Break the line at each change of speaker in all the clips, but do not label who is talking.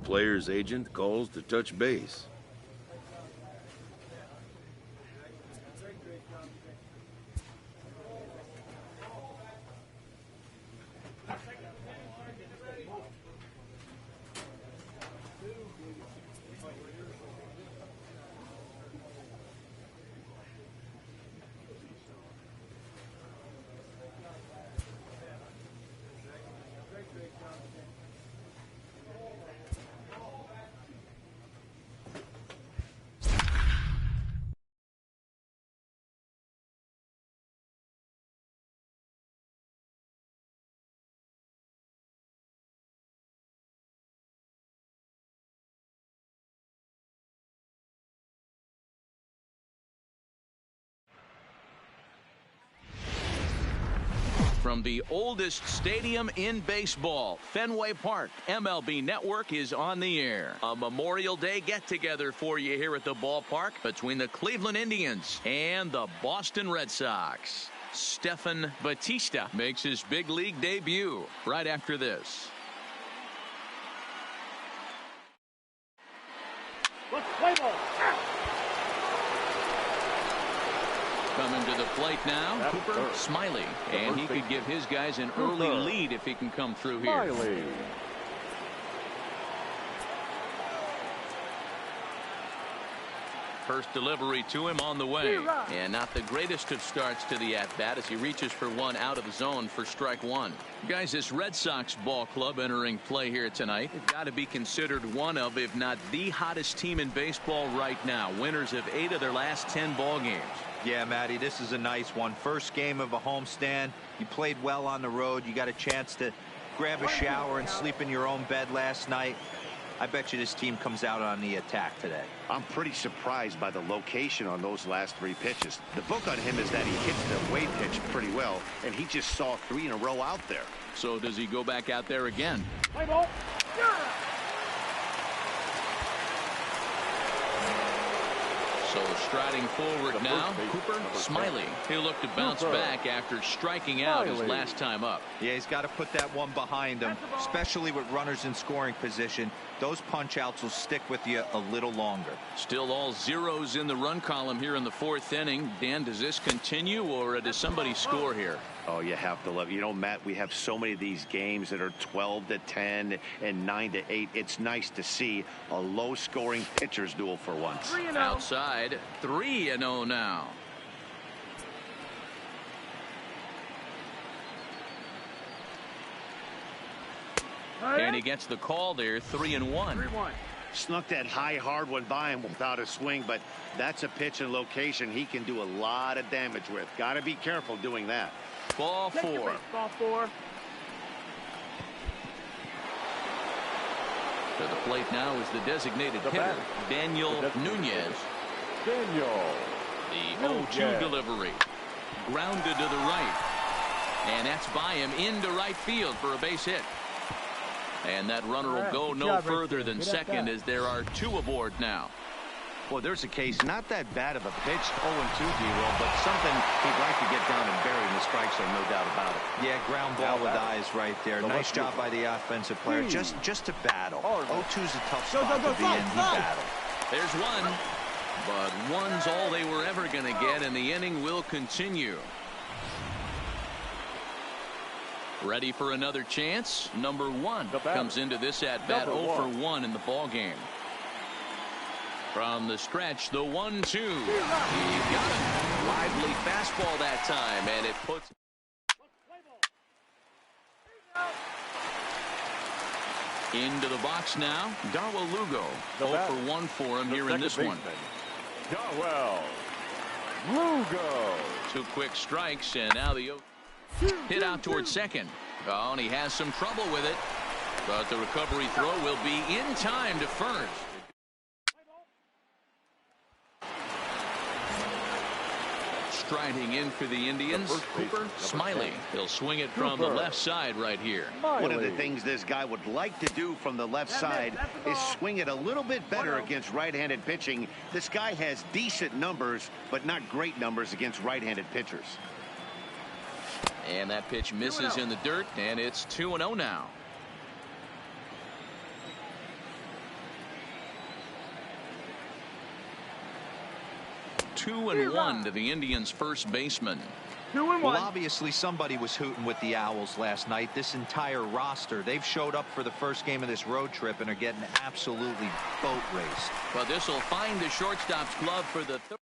player's agent calls to touch base.
From the oldest stadium in baseball, Fenway Park, MLB Network is on the air. A Memorial Day get-together for you here at the ballpark between the Cleveland Indians and the Boston Red Sox. Stephan Batista makes his big league debut right after this. Coming to the plate now, Cooper Smiley, and he could give his guys an early lead if he can come through here. First delivery to him on the way, and not the greatest of starts to the at-bat as he reaches for one out of the zone for strike one. Guys, this Red Sox ball club entering play here tonight, it's got to be considered one of, if not the hottest team in baseball right now. Winners of 8 of their last 10 ball games.
Yeah, Matty, this is a nice one. First game of a homestand. You played well on the road. You got a chance to grab a shower and sleep in your own bed last night. I bet you this team comes out on the attack today.
I'm pretty surprised by the location on those last 3 pitches. The book on him is that he hits the way pitch pretty well, and he just saw 3 in a row out there.
So does he go back out there again?
Play ball.
So striding forward now, Cooper Smiley. He'll look to bounce back after striking out his last time up.
Yeah, he's got to put that one behind him, especially with runners in scoring position. Those punch outs will stick with you a little longer.
Still all zeros in the run column here in the 4th inning. Dan, does this continue, or does somebody score here?
Oh, you have to love it. You know, Matt, we have so many of these games that are 12-10 and 9-8. It's nice to see a low-scoring pitcher's duel for once.
Outside, 3-0 now. And he gets the call there, 3-1.
Snuck that high, hard one by him without a swing, but that's a pitch and location he can do a lot of damage with. Got to be careful doing that.
Ball 4.
Ball 4.
To the plate now is the designated hitter, Daniel Nunez. The 0-2 delivery. Grounded to the right. And that's by him into right field for a base hit. And that runner will go no further than second as there are 2 aboard now.
Well, there's a case, not that bad of a pitch, 0-2, D-Roll, but something he'd like to get down and bury in the strike zone, no doubt about it.
Yeah, ground ball with eyes right there. Nice job by the offensive player, just to battle. 0-2's a tough spot to be in. He battled.
There's one, but one's all they were ever going to get, and the inning will continue. Ready for another chance. Number 1 comes into this at-bat 0 for 1 in the ball game. From the stretch, the 1-2. He got it. Lively fastball that time, and it puts. Into the box now, Darwell Lugo. 0 for 1 for him here in this one.
Darwell Lugo.
2 quick strikes, and now the hit out towards second. Oh, and he has some trouble with it, but the recovery throw will be in time to first. Striding in for the Indians, Cooper Smiley. He'll swing it from the left side right here.
One of the things this guy would like to do from the left side is swing it a little bit better against right-handed pitching. This guy has decent numbers, but not great numbers against right-handed pitchers.
And that pitch misses in the dirt, and it's 2-0 now. 2-1 to the Indians' first baseman.
2-1.
Well, obviously somebody was hooting with the Owls last night. This entire roster, they've showed up for the first game of this road trip and are getting absolutely boat raced.
Well, this will find the shortstop's glove for the third.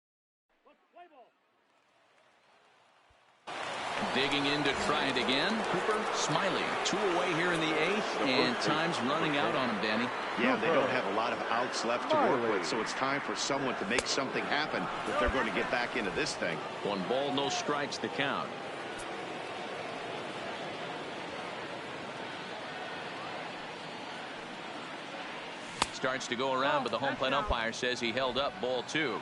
Digging in to try it again. Cooper Smiley. 2 away here in the 8th, and time's running out on him, Danny.
Yeah, they don't have a lot of outs left to work with, so it's time for someone to make something happen if they're going to get back into this thing.
1 ball, no strikes, the count. Starts to go around, but the home plate umpire says he held up ball 2.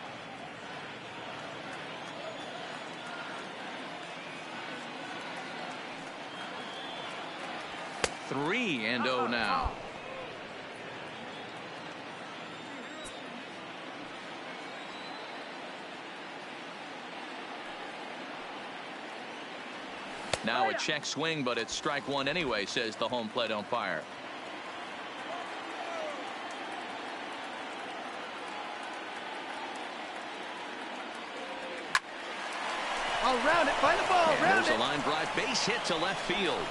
Three and 0 now. Now a check swing, but it's strike 1 anyway, says the home plate umpire.
I'll round it. Find the ball.
And
Round
there's
it.
a line drive, base hit to left field.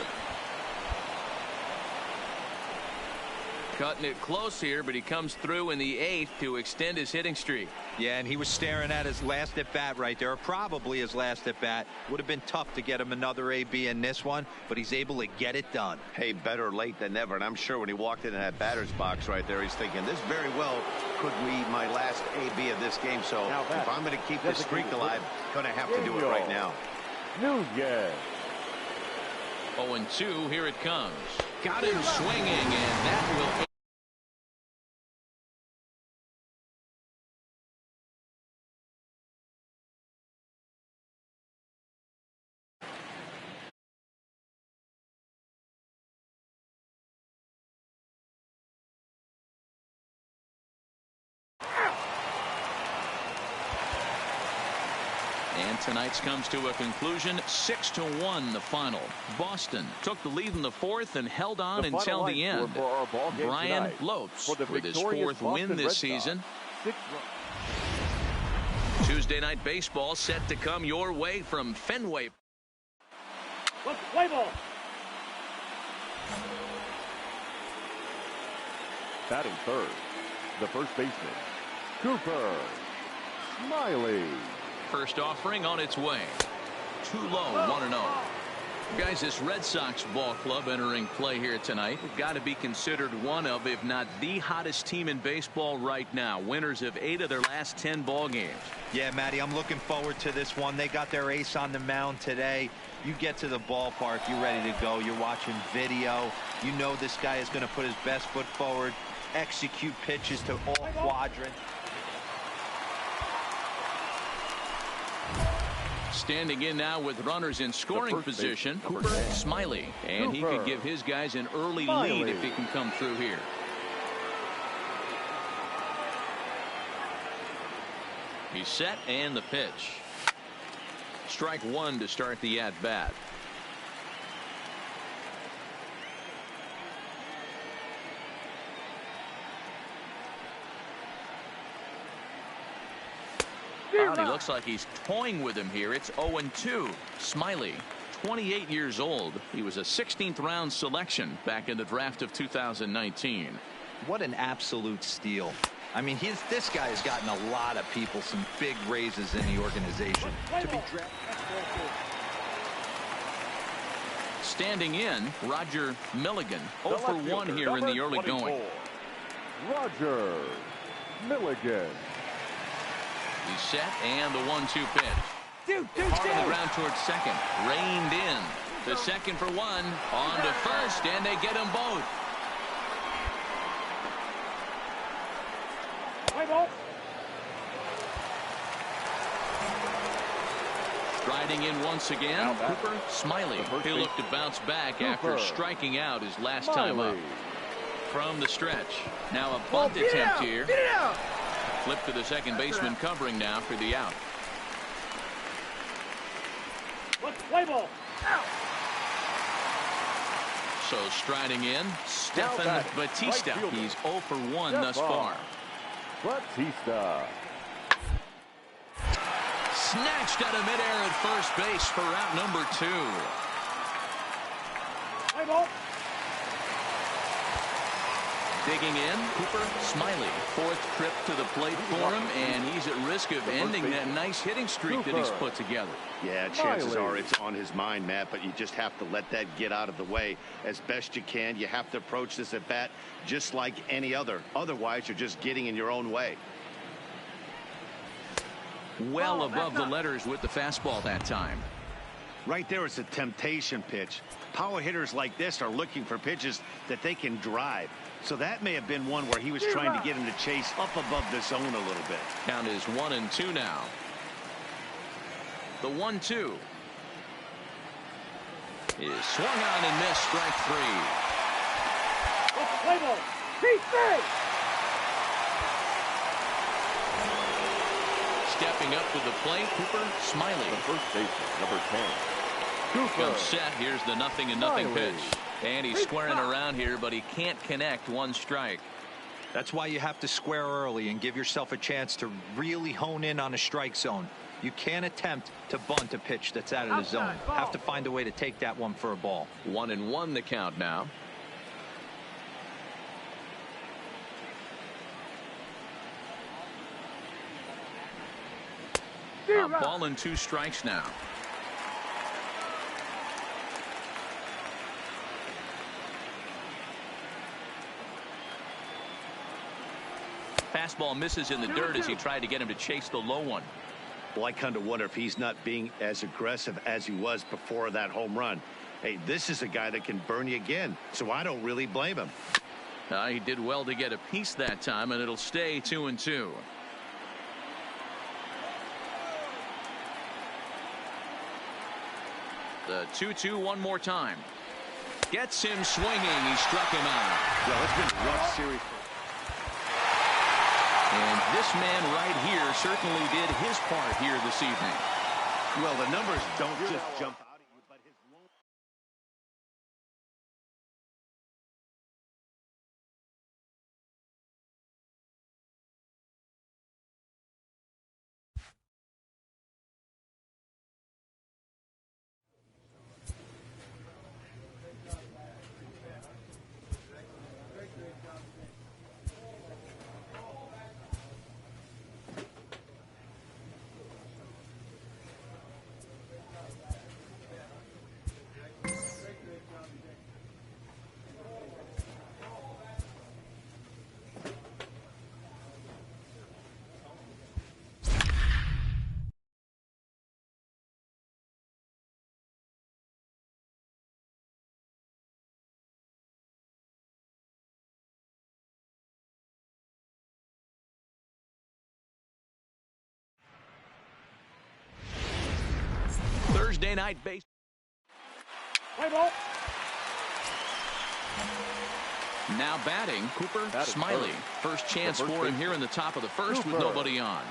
Cutting it close here, but he comes through in the 8th to extend his hitting streak.
Yeah, and he was staring at his last at bat right there, or probably his last at bat. Would have been tough to get him another AB in this one, but he's able to get it done.
Hey, better late than never, and I'm sure when he walked into that batter's box right there, he's thinking, this very well could be my last AB of this game, so if I'm going to keep this streak alive, going to have to do it right now.
Nunez.
0-2, here it comes. Got him swinging, and that will... And tonight's comes to a conclusion. 6-1 the final. Boston took the lead in the 4th and held on until the end. Brian Lopes with his 4th win this season. Tuesday night baseball set to come your way from Fenway.
Let's play ball.
Batting third, the first baseman, Cooper Smiley.
First offering on its way. Too low, 1-0. Guys, this Red Sox ball club entering play here tonight. They've got to be considered one of, if not the hottest team in baseball right now. Winners of 8 of their last 10 ball games.
Yeah, Matty, I'm looking forward to this one. They got their ace on the mound today. You get to the ballpark, you're ready to go. You're watching video. You know this guy is going to put his best foot forward, execute pitches to all quadrants.
Standing in now with runners in scoring position, Cooper Smiley. And he could give his guys an early lead if he can come through here. He's set, and the pitch. Strike 1 to start the at-bat. He looks like he's toying with him here. It's 0-2. Smiley, 28 years old. He was a 16th round selection back in the draft of 2019.
What an absolute steal. I mean, this guy has gotten a lot of people some big raises in the organization. To be drafted.
Standing in, Roger Milligan. 0 for 1 here in the early going.
Roger Milligan.
He's set, and the 1-2 pitch. Hard on the ground towards second. Reined in. The second for 1. On to first, and they get them both. Striding in once again, Cooper Smiley. He'll look to bounce back after striking out his last time up. From the stretch. Now a bunt attempt here. Flip to the second baseman covering now for the out. So striding in, Stefan Batista. He's 0 for 1 thus far.
Batista.
snatched out of midair at first base for out number 2.
Play ball.
Digging in, Cooper Smiley. 4th trip to the plate for him, and he's at risk of ending that nice hitting streak that he's put together.
Yeah, chances are it's on his mind, Matt, but you just have to let that get out of the way as best you can. You have to approach this at bat just like any other. Otherwise, you're just getting in your own way.
Well above the letters with the fastball that time.
Right there, it's a temptation pitch. Power hitters like this are looking for pitches that they can drive. So that may have been one where he was trying to get him to chase up above the zone a little bit.
Count is 1-2 now. The 1-2 is swung on and missed. Strike 3.
Play ball. P3.
Stepping up to the plate, Cooper Smiley.
The first baseman, number 10. Cooper.
Comes set. Here's the 0-0 pitch. And he's squaring around here, but he can't connect. 1 strike.
That's why you have to square early and give yourself a chance to really hone in on a strike zone. You can't attempt to bunt a pitch that's out of the zone. Have to find a way to take that one for a ball.
1-1 the count now. A ball and 2 strikes now. Fastball misses in the dirt as he tried to get him to chase the low one.
Well, I kind of wonder if he's not being as aggressive as he was before that home run. Hey, this is a guy that can burn you again, so I don't really blame him.
He did well to get a piece that time, and it'll stay 2-2. The 2-2 one more time. Gets him swinging. He struck him out.
Well, it's been a rough series.
And this man right here certainly did his part here this evening.
Well, the numbers don't just jump out at you, but his low.
Thursday night base.
Play ball.
Now batting, Cooper Smiley. First chance for him here in the top of the first with nobody on.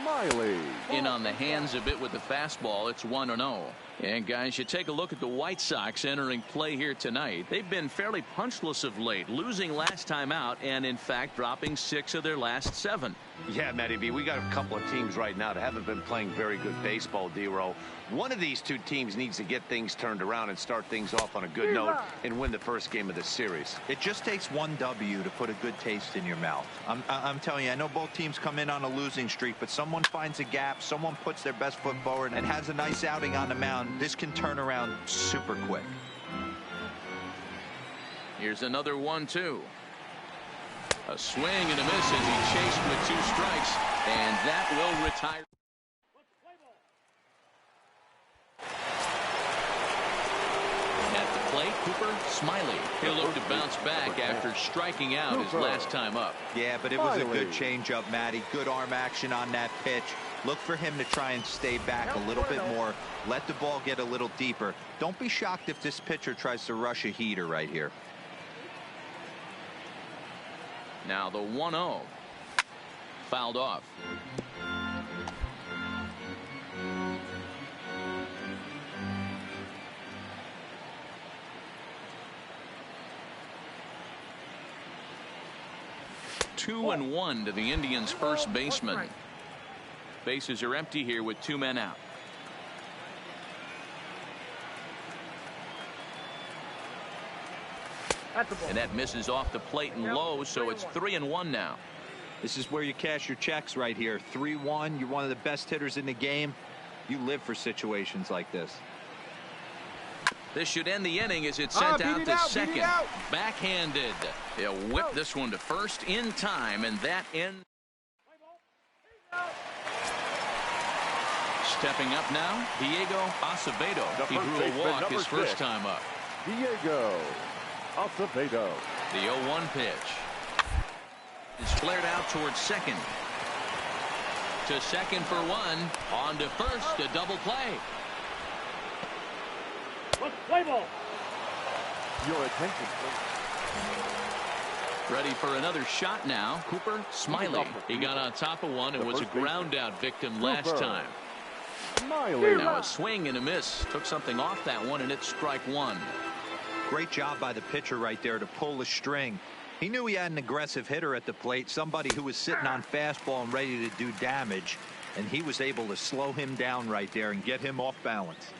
Smiley.
In on the hands a bit with the fastball. It's 1-0. And guys, you take a look at the White Sox entering play here tonight. They've been fairly punchless of late, losing last time out and in fact dropping 6 of their last 7.
Yeah, Matty B, we got a couple of teams right now that haven't been playing very good baseball, D-Row. One of these 2 teams needs to get things turned around and start things off on a good note and win the first game of the series.
It just takes 1 W to put a good taste in your mouth. I'm telling you, I know both teams come in on a losing streak, but someone finds a gap, someone puts their best foot forward and has a nice outing on the mound. This can turn around super quick.
Here's another 1-2. A swing and a miss as he chased with 2 strikes, and that will retire. At the plate, Cooper Smiley. He'll look to bounce back after striking out his last time up.
Yeah, but it was a good changeup, Matty. Good arm action on that pitch. Look for him to try and stay back a little bit more. Let the ball get a little deeper. Don't be shocked if this pitcher tries to rush a heater right here.
Now the 1-0. Fouled off. Two and 1 to the Indians' first baseman. Bases are empty here with 2 men out. And that misses off the plate and low, so it's 3-1 now.
This is where you cash your checks right here. 3-1. You're one of the best hitters in the game. You live for situations like this.
This should end the inning as it's sent out to second. Backhanded. He'll whip this one to first in time, and that ends. Stepping up now, Diego Acevedo. He drew a walk his first time up.
Diego Acevedo.
The 0-1 pitch is flared out towards second. To second for one. On to first, a double play.
Play ball.
Your attention, please.
Ready for another shot now. Cooper Smiley. He got on top of one and was a ground out victim last time.
Smiley.
Now a swing and a miss. Took something off that one, and it's strike one.
Great job by the pitcher right there to pull the string. He knew he had an aggressive hitter at the plate, somebody who was sitting on fastball and ready to do damage, and he was able to slow him down right there and get him off balance.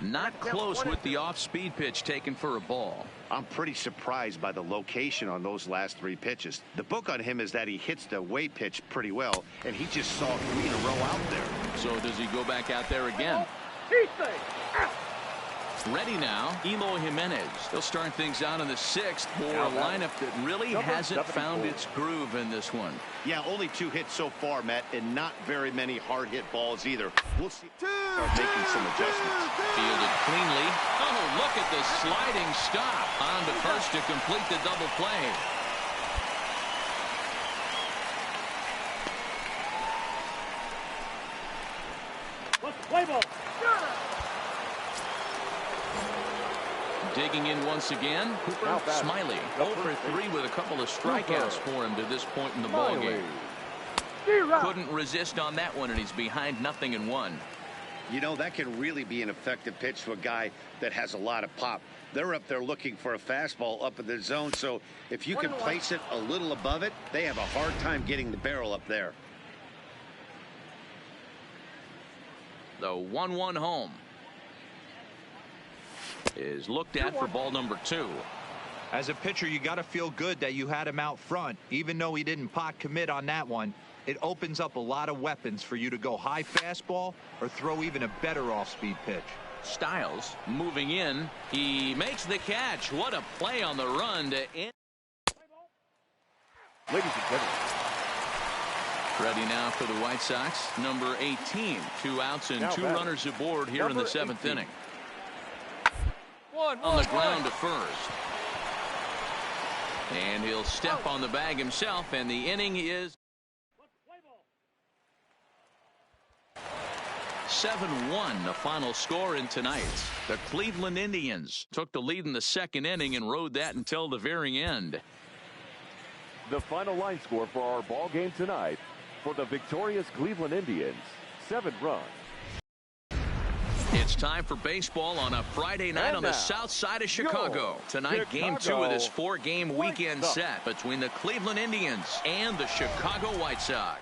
Not close with the off-speed pitch taken for a ball.
I'm pretty surprised by the location on those last 3 pitches. The book on him is that he hits the way pitch pretty well, and he just saw 3 in a row out there.
So does he go back out there again? Ready now, Eloy Jimenez. He'll start things out in the 6th for a lineup that really hasn't found its groove in this one.
Yeah, only 2 hits so far, Matt, and not very many hard hit balls either. We'll see. Start making some adjustments.
Fielded cleanly. Oh, look at the sliding stop. On to first to complete the double play.
Play ball.
Digging in once again, Cooper Smiley. 0 for 3 with a couple of strikeouts for him to this point in the ballgame. Couldn't resist on that one, and he's behind 0-1.
You know, that can really be an effective pitch to a guy that has a lot of pop. They're up there looking for a fastball up in the zone, so if you can place it a little above it, they have a hard time getting the barrel up there.
The 1-1 home is looked at for ball number 2.
As a pitcher, you got to feel good that you had him out front. Even though he didn't pot commit on that one, it opens up a lot of weapons for you to go high fastball or throw even a better off-speed pitch.
Styles moving in. He makes the catch. What a play on the run to end.
Ladies and gentlemen.
Ready now for the White Sox. Number 18. 2 outs and 2 runners aboard here in the 7th inning. On the ground to first. And he'll step on the bag himself, and the inning is 7-1, the final score in tonight's. The Cleveland Indians took the lead in the 2nd inning and rode that until the very end.
The final line score for our ball game tonight for the victorious Cleveland Indians, 7 runs.
It's time for baseball on a Friday night on the south side of Chicago. Tonight, Game 2 of this 4-game weekend set between the Cleveland Indians and the Chicago White Sox.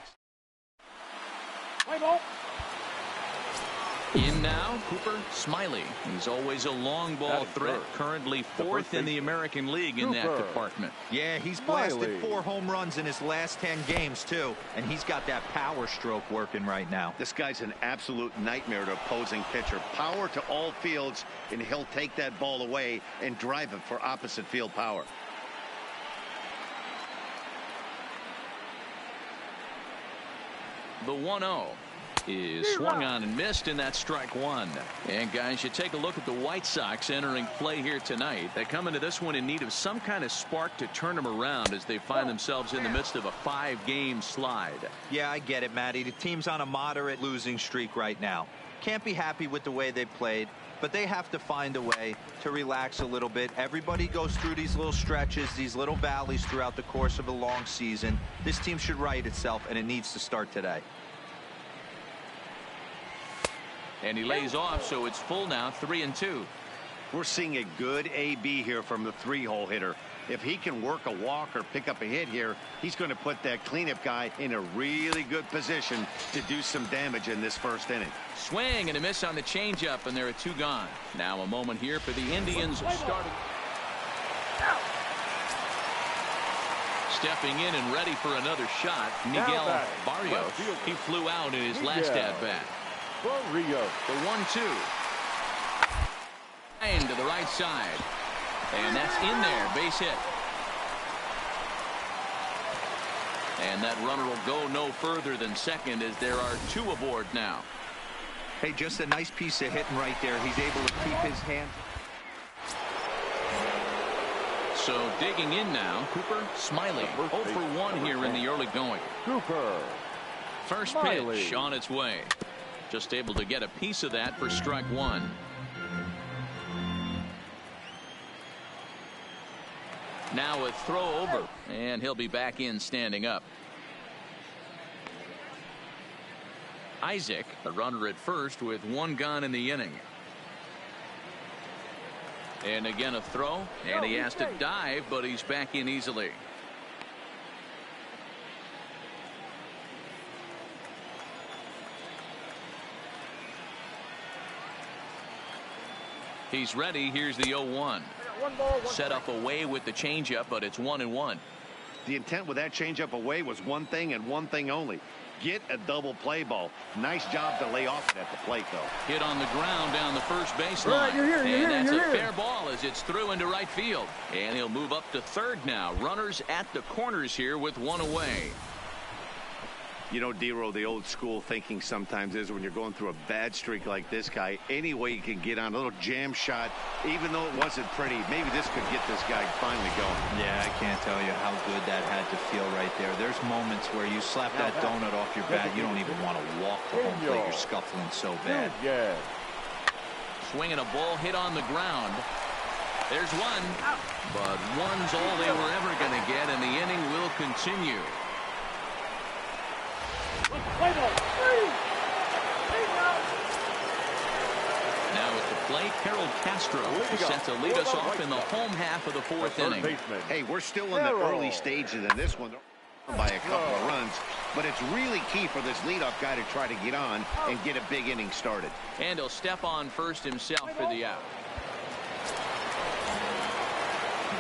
In now, Cooper Smiley. He's always a long ball threat. Currently 4th in the American League in that department.
Yeah, he's blasted 4 home runs in his last 10 games, too. And he's got that power stroke working right now.
This guy's an absolute nightmare to opposing pitcher. Power to all fields, and he'll take that ball away and drive it for opposite field power.
The 1-0. Is swung on and missed, and that's strike 1. And guys, you take a look at the White Sox entering play here tonight. They come into this one in need of some kind of spark to turn them around as they find themselves in the midst of a 5-game slide.
Yeah, I get it, Matty. The team's on a moderate losing streak right now. Can't be happy with the way they played, but they have to find a way to relax a little bit. Everybody goes through these little stretches, these little valleys throughout the course of a long season. This team should right itself, and it needs to start today.
And he lays off, so it's full now, 3-2.
We're seeing a good AB here from the 3-hole hitter. If he can work a walk or pick up a hit here, he's going to put that cleanup guy in a really good position to do some damage in this first inning.
Swing and a miss on the changeup, and there are 2 gone. Now a moment here for the Indians starting. Stepping in and ready for another shot, Miguel Barrios. He flew out in his last at-bat.
Barrios.
The 1-2. And to the right side. And that's in there, base hit. And that runner will go no further than second as there are 2 aboard now.
Hey, just a nice piece of hitting right there. He's able to keep his hand.
So digging in now, Cooper Smiley. 0 for 1 here in the early going.
Cooper.
First
Smiley.
pitch on its way. Just able to get a piece of that for strike 1. Now a throw over, and he'll be back in standing up. Isaac, the runner at first with 1 gone in the inning. And again a throw, and he has to dive, but he's back in easily. He's ready. Here's the 0-1. Set up away with the changeup, but it's 1-1.
The intent with that changeup away was one thing and one thing only. Get a double play ball. Nice job to lay off it at the plate, though.
Hit on the ground down the first baseline. And that's a fair ball as it's through into right field. And he'll move up to third now. Runners at the corners here with 1 away.
You know, D-Row, the old school thinking sometimes is when you're going through a bad streak like this guy, any way you can get on a little jam shot, even though it wasn't pretty, maybe this could get this guy finally going.
Yeah, I can't tell you how good that had to feel right there. There's moments where you slap that donut off your bat, you don't even want to walk to home plate. You're scuffling so bad.
Yeah.
Swinging a ball hit on the ground. There's one, but one's all they were ever going to get, and the inning will continue. Now at the plate, Harold Castro is set to lead us off in the home half of the 4th inning.
Hey, we're still in the early stages in this one by a couple of runs, but it's really key for this leadoff guy to try to get on and get a big inning started.
And he'll step on first himself for the out.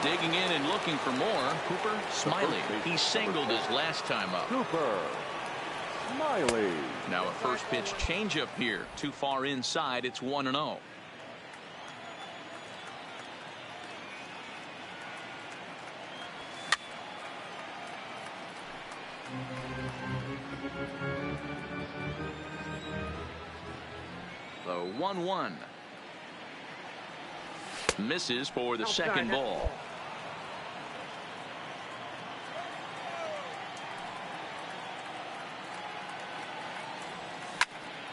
Digging in and looking for more, Cooper Smiley. He singled his last time up.
Cooper Smiley.
Now a first pitch changeup here. Too far inside. It's 1-0. The 1-1. Misses for the second ball.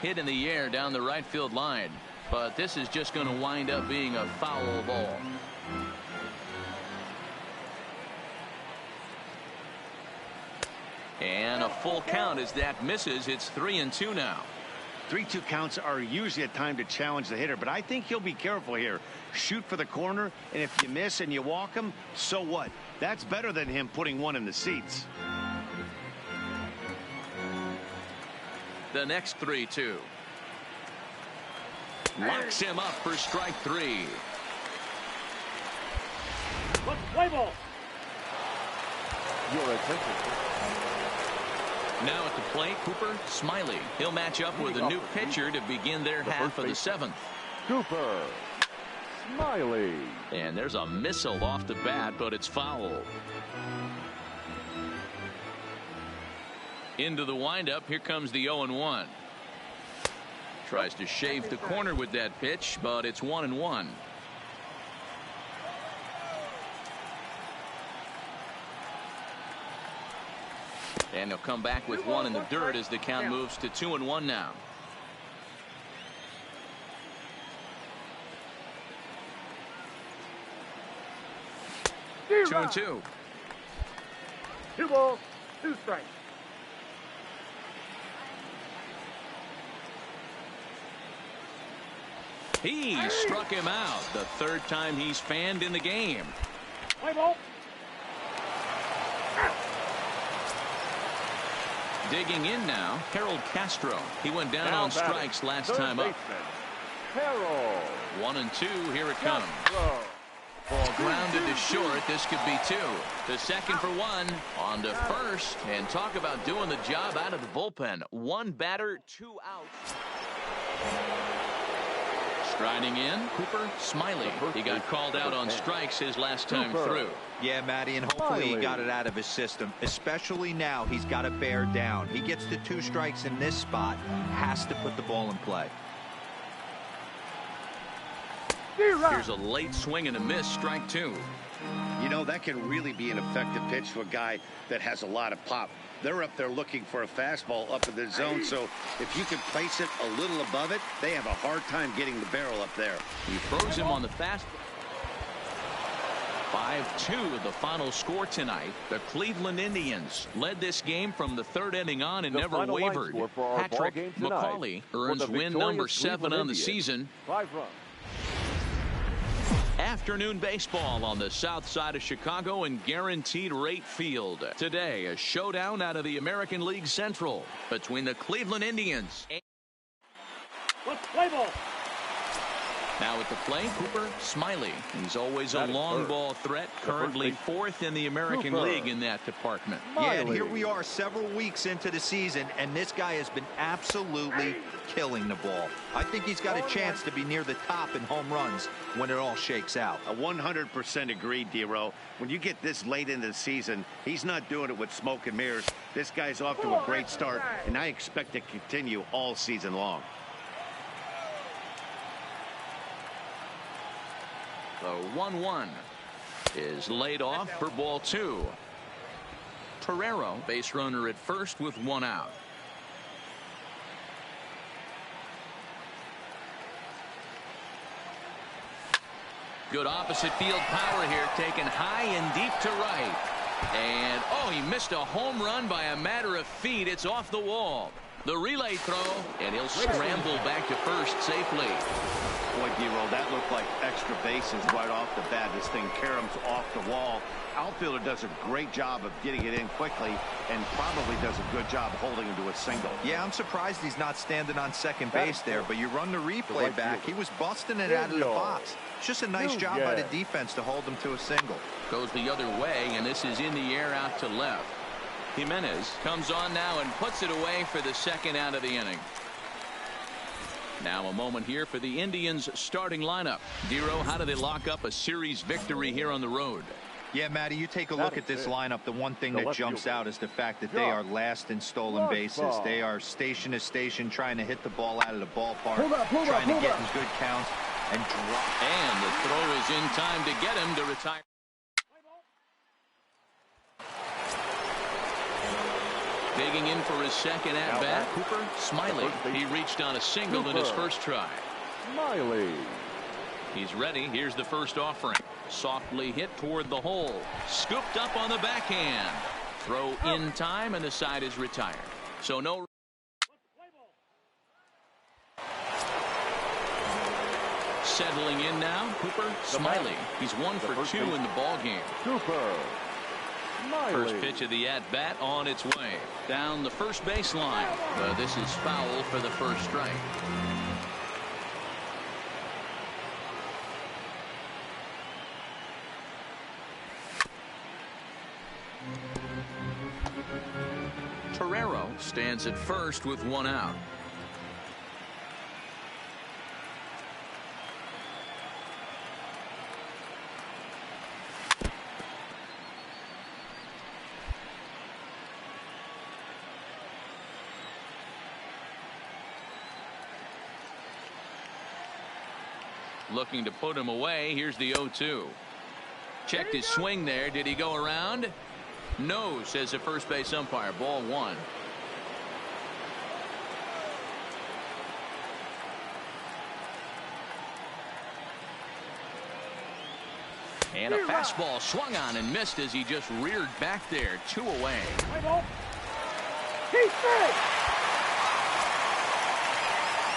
Hit in the air down the right field line, but this is just going to wind up being a foul ball. And a full count as that misses. It's 3-2 now.
3-2 counts are usually a time to challenge the hitter, but I think he'll be careful here. Shoot for the corner, and if you miss and you walk him, so what? That's better than him putting one in the seats.
The next 3-2. Locks him up for strike 3.
Let's play ball.
Your attention.
Now at the plate, Cooper Smiley. He'll match up with a new pitcher to begin their half of the 7th.
Cooper Smiley.
And there's a missile off the bat, but it's foul. Into the windup. Here comes the 0-1. Tries to shave the corner with that pitch, but it's 1-1. And he'll come back with one in the dirt as the count moves to 2-1 now. Two and two.
2 balls, 2 strikes.
He struck him out. The 3rd time he's fanned in the game.
Play ball.
Digging in now, Harold Castro. He went down on strikes last time up.
Harold.
1-2. Here it comes. Ball grounded to short. This could be 2. The second for 1. On to first. And talk about doing the job out of the bullpen. 1 batter, 2 outs. Striding in, Cooper Smiley. He got called out on strikes his last time through.
Yeah, Matty, and hopefully he got it out of his system. Especially now, he's got to bear down. He gets to 2 strikes in this spot. Has to put the ball in play.
Here's a late swing and a miss, strike 2.
You know, that can really be an effective pitch to a guy that has a lot of pop. They're up there looking for a fastball up in the zone, so if you can place it a little above it, they have a hard time getting the barrel up there.
He throws him on the fastball. 5-2 the final score tonight. The Cleveland Indians led this game from the 3rd inning on and never wavered. Patrick McCauley earns win number 7 on the season.
5 runs.
Afternoon baseball on the south side of Chicago and Guaranteed Rate Field. Today, a showdown out of the American League Central between the Cleveland Indians.
Let's play ball.
Now at the plate, Cooper Smiley. He's always a long ball threat, currently 4th in the American League in that department.
Yeah, and here we are several weeks into the season, and this guy has been absolutely killing the ball. I think he's got a chance to be near the top in home runs when it all shakes out.
100% agreed, D-Row. When you get this late into the season, he's not doing it with smoke and mirrors. This guy's off to a great start, and I expect to continue all season long.
The 1-1 is laid off for ball 2. Torero, base runner at first with 1 out. Good opposite field power here, taken high and deep to right. And, oh, he missed a home run by a matter of feet. It's off the wall. The relay throw, and he'll scramble back to first safely.
Boy, D-Roll, that looked like extra bases right off the bat. This thing caroms off the wall. Outfielder does a great job of getting it in quickly and probably does a good job holding him to a single.
Yeah, I'm surprised he's not standing on second base there, but you run the replay back. He was busting it out of the box. It's just a nice job by the defense to hold him to a single.
Goes the other way, and this is in the air out to left. Jimenez comes on now and puts it away for the second out of the inning. Now a moment here for the Indians starting lineup. Dero, how do they lock up a series victory here on the road?
Yeah, Matty, you take a look at this lineup. The one thing that jumps out is the fact that they are last in stolen bases. They are station to station trying to hit the ball out of the ballpark, trying to get in good counts and drop.
And the throw is in time to get him to retire. Digging in for his second at-bat, Cooper Smiley. He reached on a single in his first try.
Smiley.
He's ready. Here's the first offering. Softly hit toward the hole. Scooped up on the backhand. Throw in time, and the side is retired. So no. Settling in now, Cooper Smiley. He's 1 for 2 in the ball game.
Cooper Smiley.
First pitch of the at-bat on its way. Down the first baseline. This is foul for the first strike. Torero stands at first with 1 out. Looking to put him away. Here's the 0-2. Checked his swing there. Did he go around? No, says the first base umpire. Ball 1. And a fastball swung on and missed as he just reared back there. 2 away.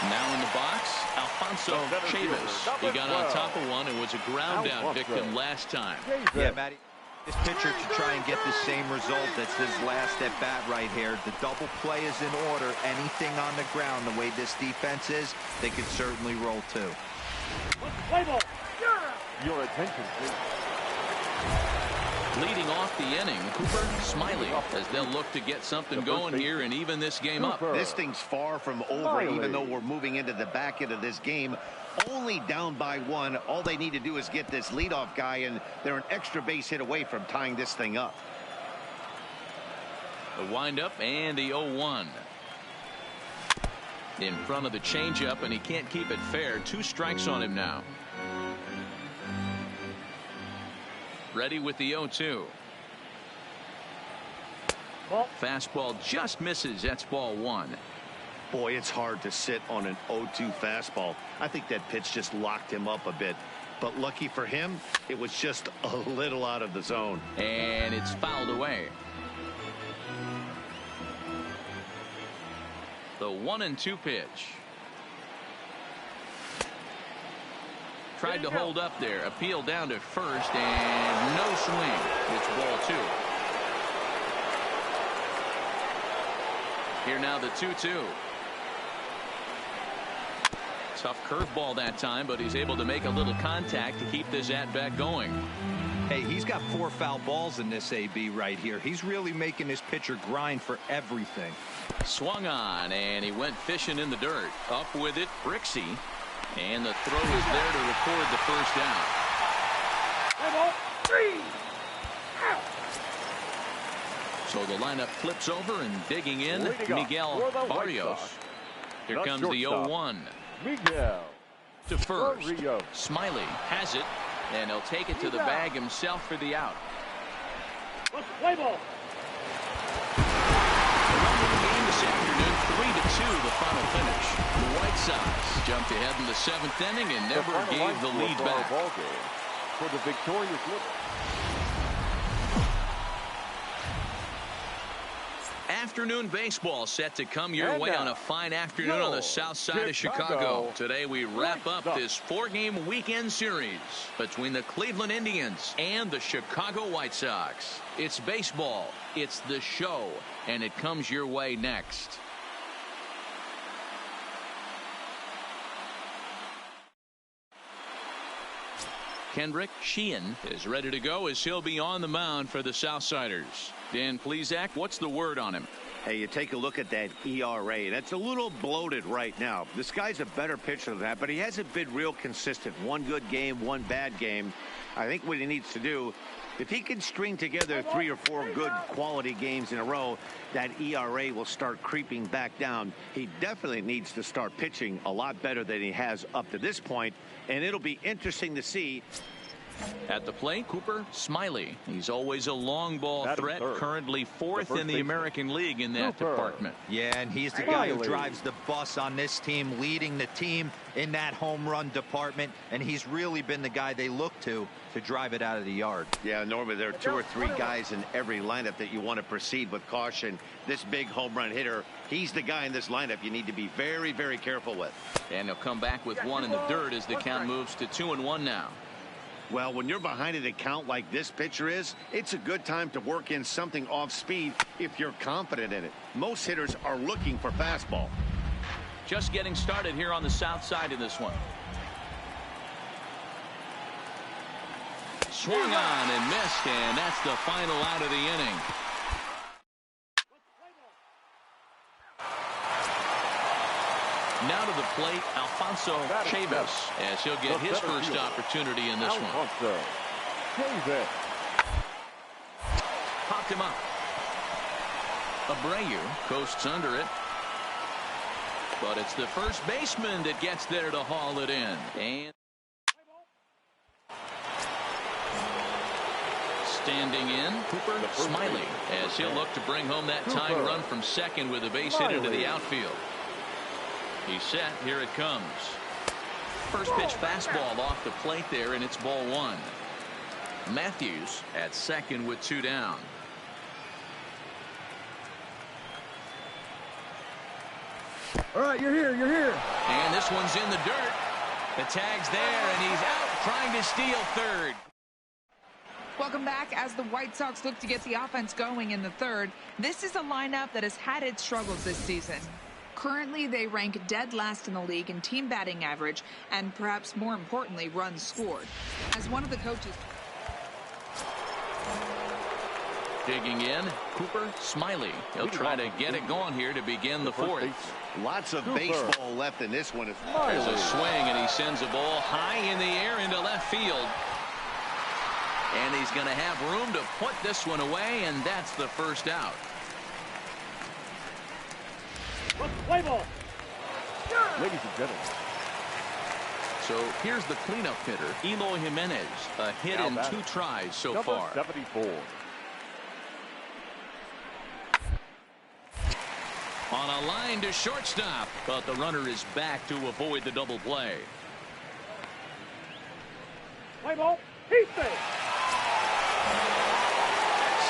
Now in the box, Alfonso Chavis. He got on top of one and was a ground out victim last time.
Yeah, Matty. This pitcher to try and get the same result. That's his last at bat right here. The double play is in order. Anything on the ground, the way this defense is, they could certainly roll too.
Play ball.
Your attention, please.
Leading off the inning, Cooper Smiley, as they'll look to get something going here and even this game up.
This thing's far from over, even though we're moving into the back end of this game. Only down by one. All they need to do is get this leadoff guy, and they're an extra base hit away from tying this thing up.
The windup and the 0-1. In front of the changeup, and he can't keep it fair. 2 strikes on him now. Ready with the 0-2. Fastball just misses. That's ball 1.
Boy, it's hard to sit on an 0-2 fastball. I think that pitch just locked him up a bit. But lucky for him, it was just a little out of the zone.
And it's fouled away. The 1-2 pitch. Tried to hold up there. Appeal down to first, and no swing. It's ball 2. Here now the 2-2. Tough curveball that time, but he's able to make a little contact to keep this at-bat going.
Hey, he's got 4 foul balls in this AB right here. He's really making his pitcher grind for everything.
Swung on, and he went fishing in the dirt. Up with it, Brixey. And the throw is there to record the first down. So the lineup flips over, and digging in, Miguel Barrios. Here comes the 0-1.
Miguel
To first.
Barrios.
Smiley has it, and he'll take it to the bag himself for the out.
Play ball.
Game this afternoon, 3-2 the final finish. The White Sox jumped ahead in the 7th inning and never gave the lead back.
For the victorious look.
Afternoon baseball set to come your way on a fine afternoon on the south side of Chicago. Today we wrap up this 4-game weekend series between the Cleveland Indians and the Chicago White Sox. It's baseball, it's the show, and it comes your way next. Kendrick Sheehan is ready to go as he'll be on the mound for the Southsiders. Dan Plesac, what's the word on him?
Hey, you take a look at that ERA. That's a little bloated right now. This guy's a better pitcher than that, but he hasn't been real consistent. One good game, one bad game. I think what he needs to do, if he can string together 3 or 4 good quality games in a row, that ERA will start creeping back down. He definitely needs to start pitching a lot better than he has up to this point, and it'll be interesting to see.
At the plate, Cooper Smiley. He's always a long ball threat, currently 4th in the American League in that department.
Yeah, and he's the guy who drives the bus on this team, leading the team in that home run department, and he's really been the guy they look to drive it out of the yard.
Yeah, Norman, there are 2 or 3 guys in every lineup that you want to proceed with caution. This big home run hitter, he's the guy in this lineup you need to be very, very careful with.
And he'll come back with 1 in the dirt as the count moves to 2-1 now.
Well, when you're behind an account like this pitcher is, it's a good time to work in something off speed if you're confident in it. Most hitters are looking for fastball.
Just getting started here on the south side of this one. Swung on and missed, and that's the final out of the inning. Now to the plate, Alfonso Chavis, as he'll get his first opportunity in this one. Popped him up. Abreu coasts under it. But it's the first baseman that gets there to haul it in. And standing in, Cooper Smiley, as he'll look to bring home that tying run from second with a base hit into the outfield. He's set. Here it comes. First pitch fastball off the plate there, and it's ball 1. Matthews at second with 2 down.
All right, you're here. You're here.
And this one's in the dirt. The tag's there, and he's out trying to steal third.
Welcome back. As the White Sox look to get the offense going in the third, this is a lineup that has had its struggles this season. Currently, they rank dead last in the league in team batting average and, perhaps more importantly, runs scored. As one of the coaches...
Digging in, Cooper Smiley. He'll try to get it going here to begin the fourth.
Lots of baseball left in this one.
There's a swing, and he sends a ball high in the air into left field. And he's going to have room to put this one away, and that's the first out.
Play ball.
Ladies and gentlemen.
So here's the cleanup hitter, Eloy Jimenez. A hit in 2 tries so far.
74.
On a line to shortstop, but the runner is back to avoid the double play.
Play ball. He's safe.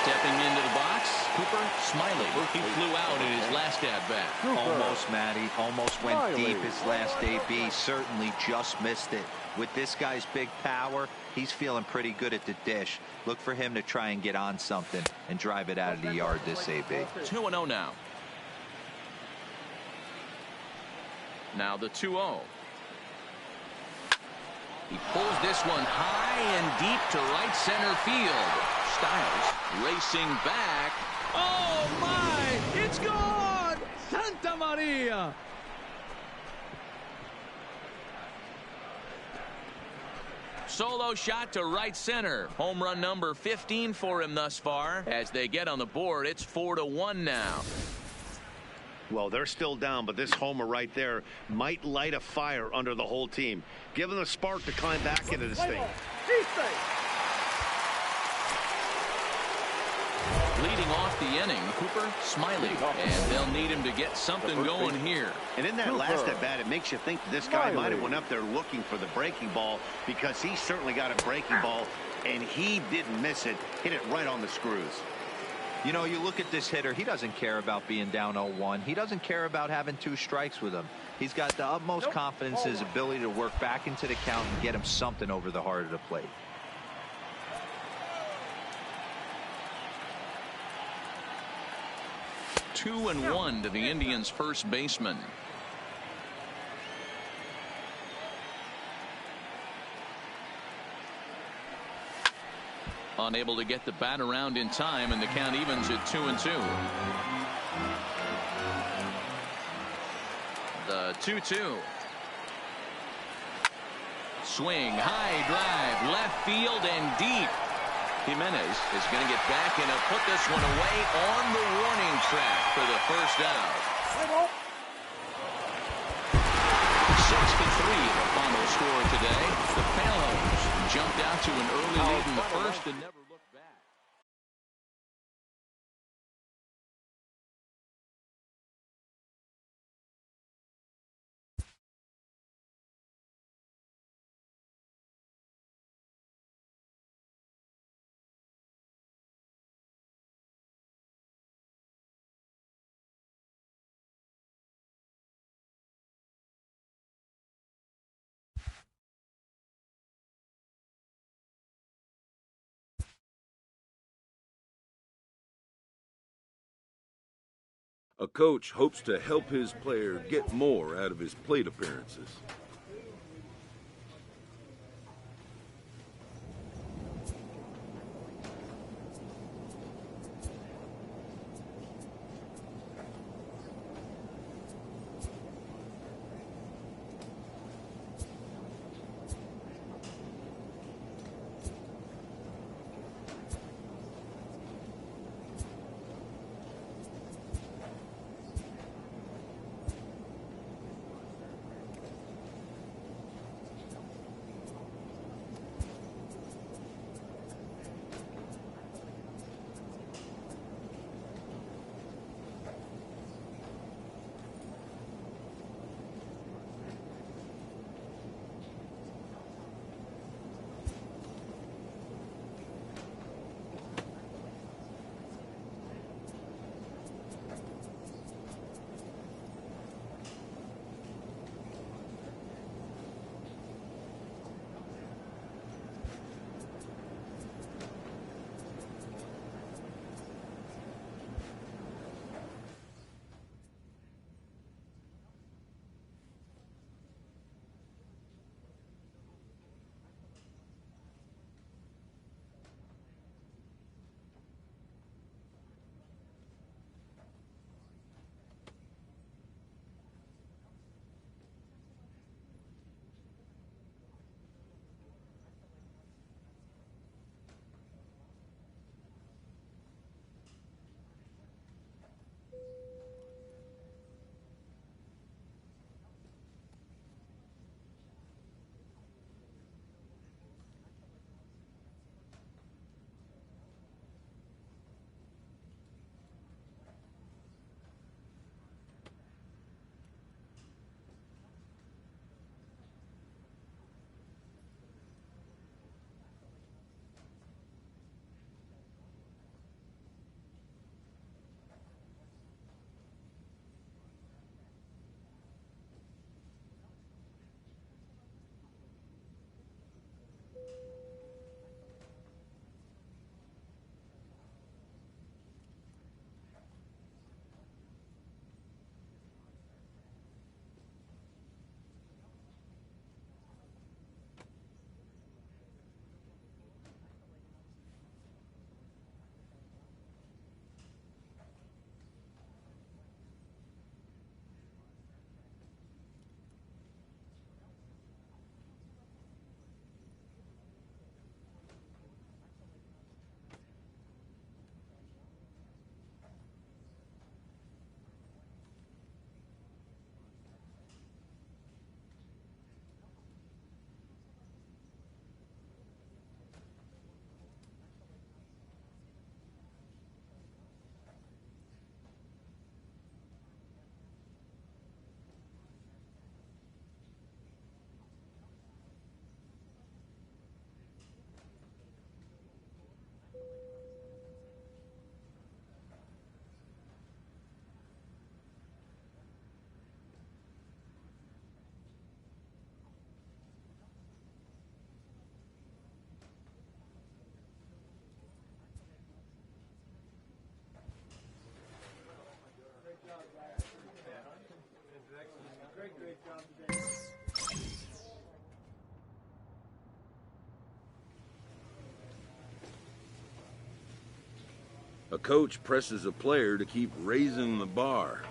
Stepping into the box, Cooper Smiley. He flew out in his last at-bat.
Almost, Matty. Almost went deep his last AB. Certainly just missed it. With this guy's big power, he's feeling pretty good at the dish. Look for him to try and get on something and drive it out of the yard this AB.
2-0 now. Now the 2-0. He pulls this one high and deep to right center field. Styles racing back.
Oh, my! It's gone! Santa Maria!
Solo shot to right center. Home run number 15 for him thus far. As they get on the board, it's 4-1 now.
Well, they're still down, but this homer right there might light a fire under the whole team. Give them a spark to climb back into this thing.
He's safe.
Leading off the inning, Cooper Smiley, and they'll need him to get something going here.
And in that last at bat, it makes you think this guy might have went up there looking for the breaking ball, because he certainly got a breaking ball, and he didn't miss it. Hit it right on the screws.
You know, you look at this hitter, he doesn't care about being down 0-1. He doesn't care about having 2 strikes with him. He's got the utmost confidence in his ability to work back into the count and get him something over the heart of the plate.
Two and 1 to the Indians' first baseman. Unable to get the bat around in time, and the count evens at 2-2. The 2-2. Swing, high drive, left field and deep. Jimenez is going to get back and put this one away on the warning track for the first out. 6-3 the final score today. The Palos jumped out to an early lead in the first and never looked back.
A coach hopes to help his player get more out of his plate appearances. A coach presses a player to keep raising the bar.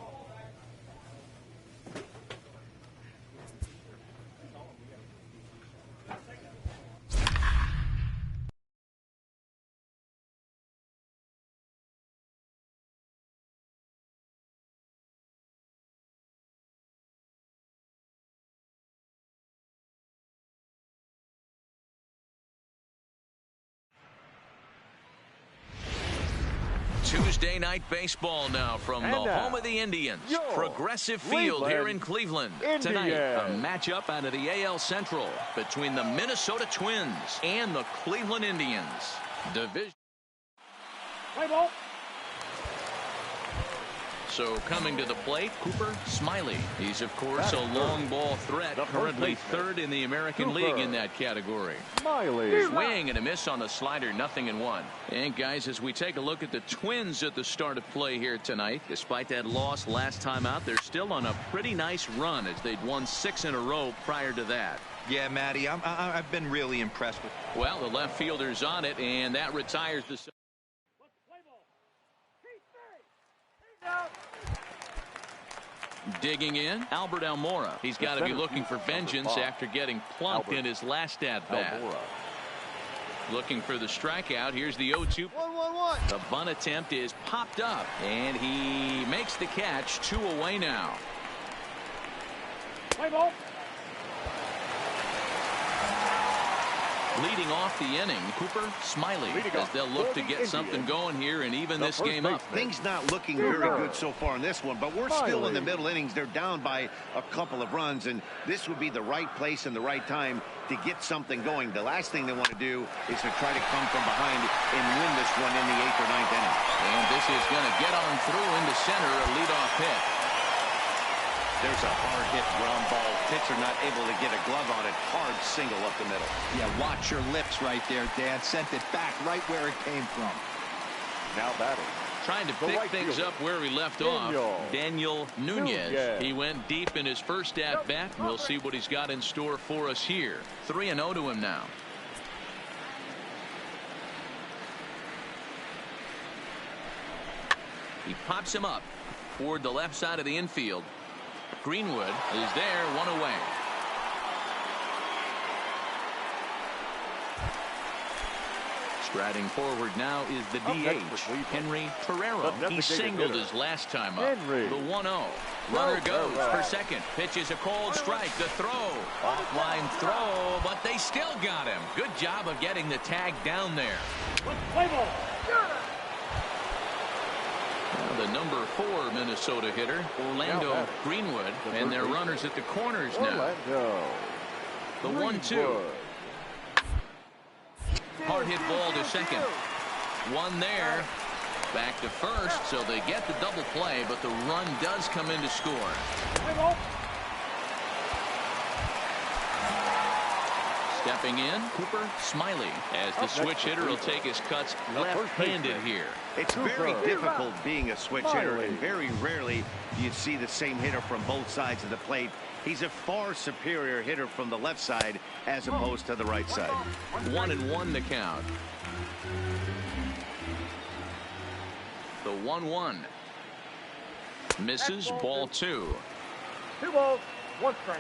Tuesday night baseball now from the home of the Indians. Progressive Field here in Cleveland. Tonight, a matchup out of the AL Central between the Minnesota Twins and the Cleveland Indians. Division.
Play ball.
So coming to the plate, Cooper Smiley. He's, of course, a long ball threat, currently third in the American League in that category.
Smiley.
Swing and a miss on the slider, 0-1. And, guys, as we take a look at the Twins at the start of play here tonight, despite that loss last time out, they're still on a pretty nice run as they'd won 6 in a row prior to that.
Yeah, Matty, I've been really impressed with.
Well, the left fielder's on it, and that retires the. Digging in, Albert Almora. He's got to be looking for vengeance after getting plunked in his last at-bat. Looking for the strikeout. Here's the 0-2.
1-1-1.
The bunt attempt is popped up, and he makes the catch. 2 away now.
Play ball.
Leading off the inning, Cooper Smiley, as they'll look to get something going here and even this game up.
Things not looking very good so far in this one, but we're still in the middle innings. They're down by a couple of runs, and this would be the right place and the right time to get something going. The last thing they want to do is to try to come from behind and win this one in the 8th or 9th inning.
And this is going to get on through into center, a leadoff hit.
There's a hard hit ground ball. Pitcher not able to get a glove on it. Hard single up the middle.
Yeah, watch your lips right there, Dan. Sent it back right where it came from.
Now batting.
Trying to pick things up where he left off. Daniel Nunez. He went deep in his first at-bat. We'll see what he's got in store for us here. 3-0 to him now. He pops him up toward the left side of the infield. Greenwood is there, 1 away. Striding forward now is the DH, Henry Pereira. He singled his last time up. The 1-0. Runner goes for second. Pitches a cold strike. The throw. Offline throw, but they still got him. Good job of getting the tag down there.
Play ball.
Now the number 4 Minnesota hitter, Orlando Greenwood, and their runners at the corners now. The 1-2. Hard hit ball to second. One there. Back to first, so they get the double play, but the run does come in to score. Stepping in, Cooper Smiley, as the switch hitter will take his cuts left-handed here.
It's very difficult being a switch hitter, and very rarely do you see the same hitter from both sides of the plate. He's a far superior hitter from the left side as opposed to the right side.
1-1 the count. The 1-1. Misses, ball 2.
2 balls, 1 strike.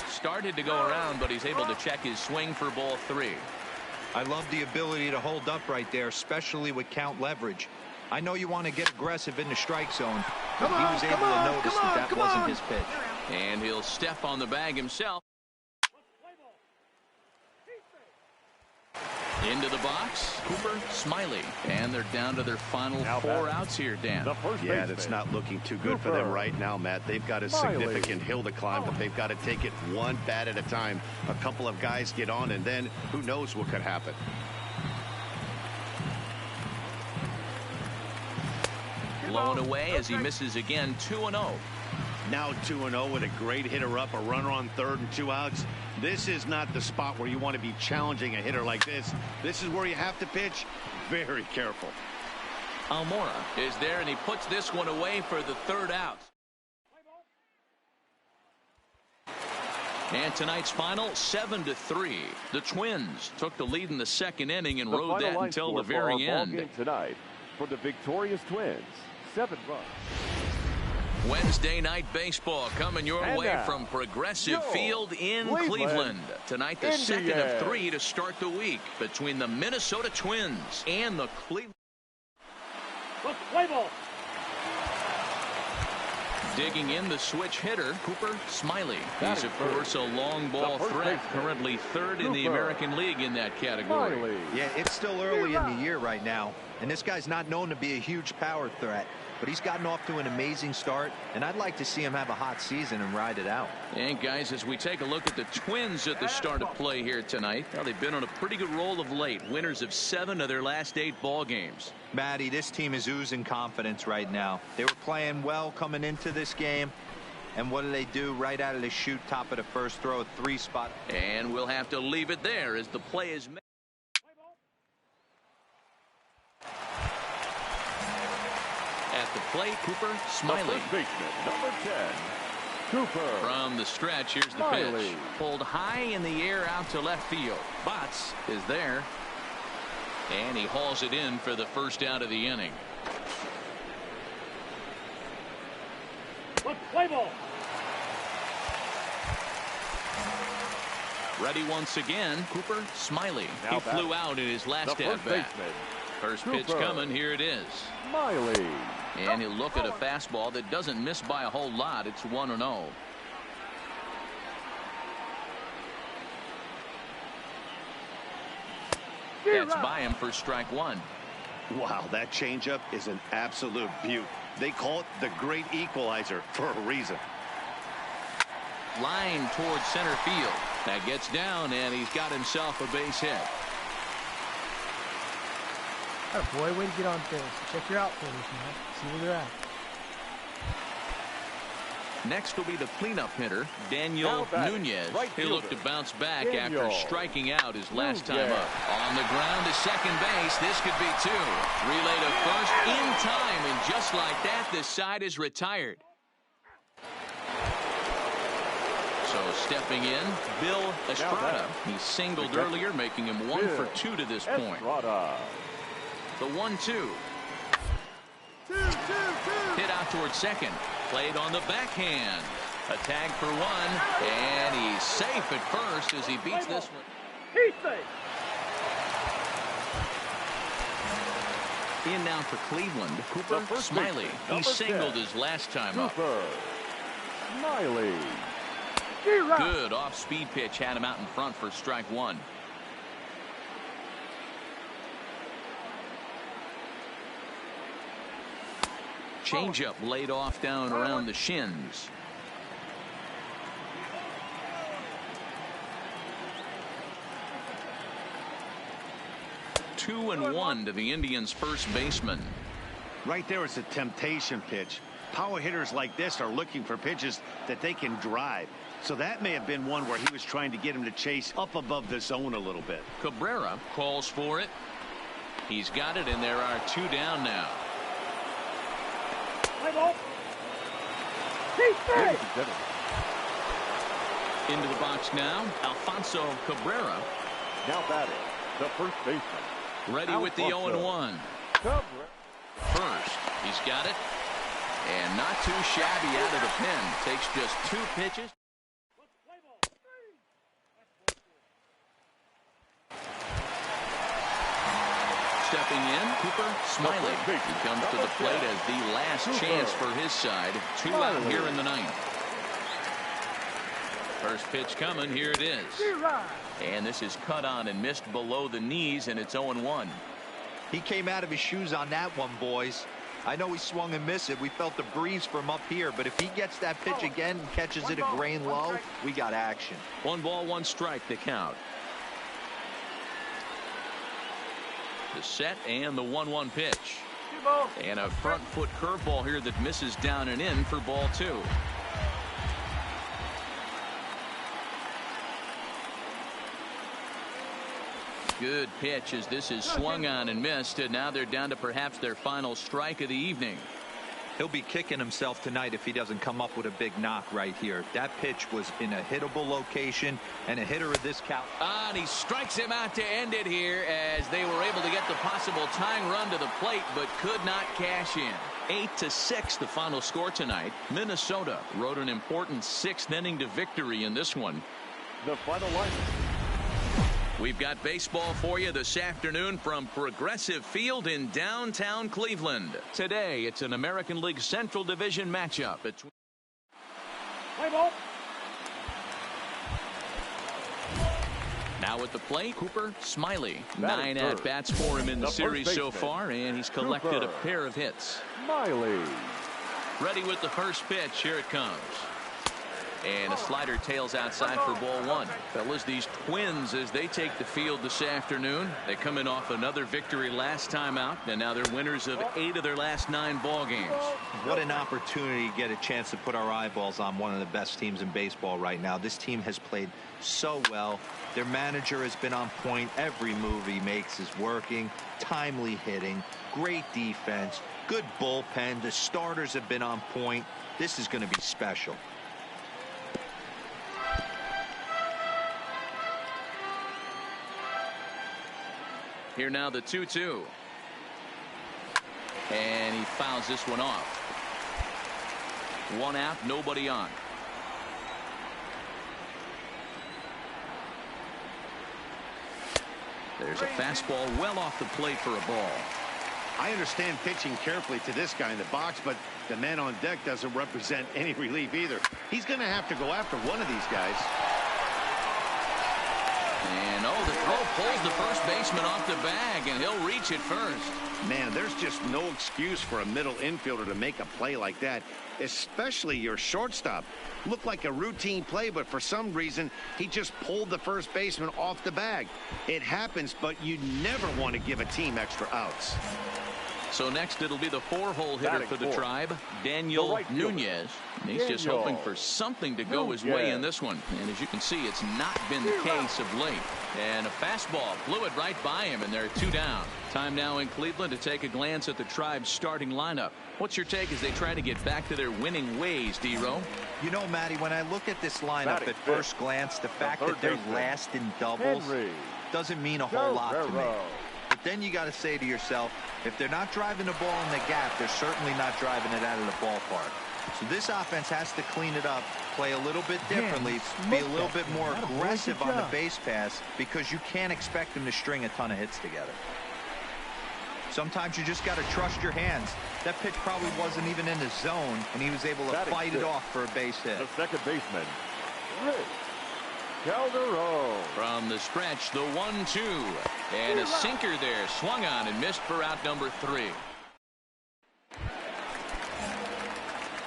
Started to go around, but he's able to check his swing for ball 3.
I love the ability to hold up right there, especially with count leverage. I know you want to get aggressive in the strike zone, but he was able to notice that wasn't his pitch.
And he'll step on the bag himself. Into the box, Cooper Smiley. And they're down to their final 4 outs here, Dan.
Yeah, that's not looking too good for them right now, Matt. They've got a significant hill to climb, but they've got to take it one bat at a time. A couple of guys get on, and then who knows what could happen.
Low and away as he misses again, 2-0.
Now 2-0 with a great hitter up, a runner on third and 2 outs. This is not the spot where you want to be challenging a hitter like this. This is where you have to pitch very careful.
Almora is there, and he puts this one away for the 3rd out. And tonight's final 7-3. The Twins took the lead in the second inning and rode that until the very end.
Ball game tonight for the victorious Twins, 7 runs.
Wednesday night baseball coming your
And
way
now,
from Progressive
your
Field in
Cleveland
Tonight, the
Indians.
second of 3 to start the week between the Minnesota Twins and the Cleveland.
Play ball.
Digging in the switch hitter, Cooper Smiley.
That
He's,
is
of course, a long ball
The first
threat,
baseman,
currently third in the
Cooper
American League in that category.
Smiley.
Yeah, it's still early in the year right now, and this guy's not known to be a huge power threat, but he's gotten off to an amazing start, and I'd like to see him have a hot season and ride it out.
And guys, as we take a look at the Twins at the start of play here tonight, well, they've been on a pretty good roll of late, winners of 7 of their last 8 ball games.
Matty, this team is oozing confidence right now. They were playing well coming into this game, and what do? Right out of the chute, top of the first, throw a 3-spot.
And we'll have to leave it there as the play is made. At the plate, Cooper Smiley.
The first baseman, number 10, Cooper.
From the stretch, here's the
Smiley.
pitch. Pulled high in the air out to left field. Botts is there. And he hauls it in for the first out of the inning.
Play ball.
Ready once again, Cooper Smiley.
Now
He
batting.
flew out in his last
The first
at-bat.
baseman,
First
Cooper
pitch coming, here it is.
Smiley.
And he'll look at a fastball that doesn't miss by a whole lot. It's 1-0. That's by him for strike 1.
Wow, that changeup is an absolute beaut. They call it the great equalizer for a reason.
Line towards center field. That gets down, and he's got himself a base hit.
Oh boy, way to get on base. Check your outfielders, man. See where they're at.
Next will be the cleanup hitter, Daniel
Now batting,
Nunez.
right
He'll look to
fielder,
bounce back
Daniel
after striking out his last time
Nunez.
up. On the ground to second base. This could be 2. Relay to first in time, and just like that, this side is retired. So stepping in, Bill Estrada. He singled earlier, making him 1 for 2 to this point.
Estrada.
The 1-2. Hit out towards second. Played on the backhand. A tag for 1. And he's safe at first as he beats this one.
He's safe.
In now for Cleveland, Cooper Smiley. He singled his last time up.
Cooper Smiley.
Good off-speed pitch had him out in front for strike 1. Changeup laid off down around the shins. Two and 1 to the Indians' first baseman.
Right there is a temptation pitch. Power hitters like this are looking for pitches that they can drive. So that may have been one where he was trying to get him to chase up above the zone a little bit.
Cabrera calls for it. He's got it, and there are 2 down now.
Play ball. He's
Ladies
safe.
and gentlemen,
Into the box now, Alfonso Cabrera.
now batting, the first baseman.
Ready with the
Alfonso
0-1.
Cabrera.
First, he's got it. And not too shabby out of the pen. Takes just 2 pitches. Stepping in, Cooper Smiley. He comes to the plate as the last chance for his side. 2 out here in the 9th. First pitch coming, here it is. And this is cut on and missed below the knees, and it's 0-1.
He came out of his shoes on that one, boys. I know he swung and missed it. We felt the breeze from up here, but if he gets that pitch again and catches it a grain low, we got action.
1 ball, 1 strike to count. The set and the 1-1 pitch. And a front foot curveball here that misses down and in for ball 2. Good pitch as this is swung on and missed, and now they're down to perhaps their final strike of the evening.
He'll be kicking himself tonight if he doesn't come up with a big knock right here. That pitch was in a hittable location, and a hitter of this caliber.
And he strikes him out to end it here as they were able to get the possible tying run to the plate, but could not cash in. 8-6 the final score tonight. Minnesota rode an important 6th inning to victory in this one.
The final line.
We've got baseball for you this afternoon from Progressive Field in downtown Cleveland. Today, it's an American League Central Division matchup between.
Play ball.
Now at the plate, Cooper Smiley.
Batting
9 at-bats for him in the series so far, and he's collected a pair of hits.
Smiley.
Ready with the first pitch. Here it comes. And a slider tails outside for ball 1. Fellas, these Twins, as they take the field this afternoon, they come in off another victory last time out, and now they're winners of 8 of their last 9 ball games.
What an opportunity to get a chance to put our eyeballs on one of the best teams in baseball right now. This team has played so well. Their manager has been on point. Every move he makes is working. Timely hitting, great defense, good bullpen. The starters have been on point. This is going to be special.
Here now the 2-2. And he fouls this one off. 1 out, nobody on. There's a fastball well off the plate for a ball.
I understand pitching carefully to this guy in the box, but the man on deck doesn't represent any relief either. He's going to have to go after one of these guys.
And the throw pulls the first baseman off the bag, and he'll reach it first.
Man, there's just no excuse for a middle infielder to make a play like that, especially your shortstop. Looked like a routine play, but for some reason, he just pulled the first baseman off the bag. It happens, but you never want to give a team extra outs.
So next it'll be the 4-hole hitter for the Tribe, Daniel Nunez. He's just hoping for something to go his way in this one. And as you can see, it's not been the case of late. And a fastball blew it right by him, and they're 2 down. Time now in Cleveland to take a glance at the Tribe's starting lineup. What's your take as they try to get back to their winning ways, D-Row?
You know, Matty, when I look at this lineup at first glance, the fact that they're last in doubles doesn't mean a whole lot to me. But then you got to say to yourself, if they're not driving the ball in the gap, they're certainly not driving it out of the ballpark. So this offense has to clean it up, play a little bit differently, be a little bit more aggressive on the base pass, because you can't expect them to string a ton of hits together. Sometimes you just got to trust your hands. That pitch probably wasn't even in the zone, and he was able to fight it off for a base hit.
The second baseman, Rick Calderon.
From the stretch, the 1-2. And a sinker there, swung on and missed for out number 3.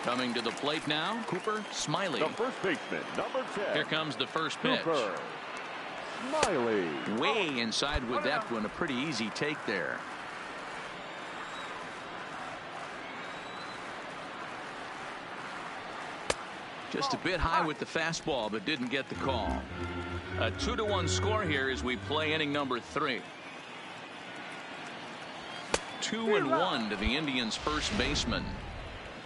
Coming to the plate now, Cooper Smiley.
The first baseman, number 10.
Here comes the first pitch.
Cooper Smiley.
Way inside with that one, a pretty easy take there. Just a bit high with the fastball, but didn't get the call. A 2-1 score here as we play inning number 3. 2-1 to the Indians' first baseman.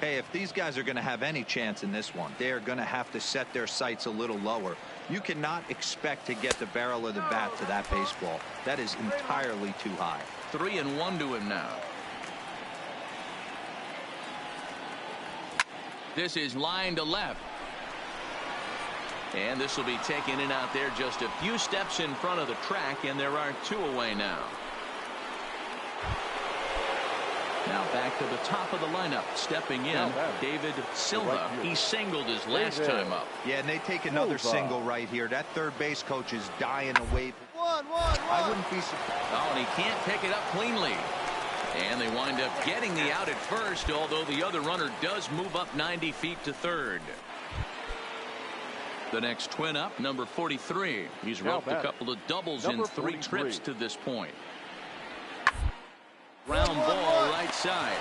Hey, if these guys are going to have any chance in this one, they're going to have to set their sights a little lower. You cannot expect to get the barrel of the bat to that baseball. That is entirely too high.
3-1 to him now. This is line to left. And this will be taken in and out there just a few steps in front of the track, and there are 2 away now. Now back to the top of the lineup, stepping in, David Silva. He singled his last time up.
Yeah, and they take another single right here. That third base coach is dying to wait. I wouldn't be surprised.
Oh, and he can't pick it up cleanly. And they wind up getting the out at first, although the other runner does move up 90 feet to third. The next Twin up, number 43. He's roped a couple of doubles in 3 trips to this point. Round ball right side.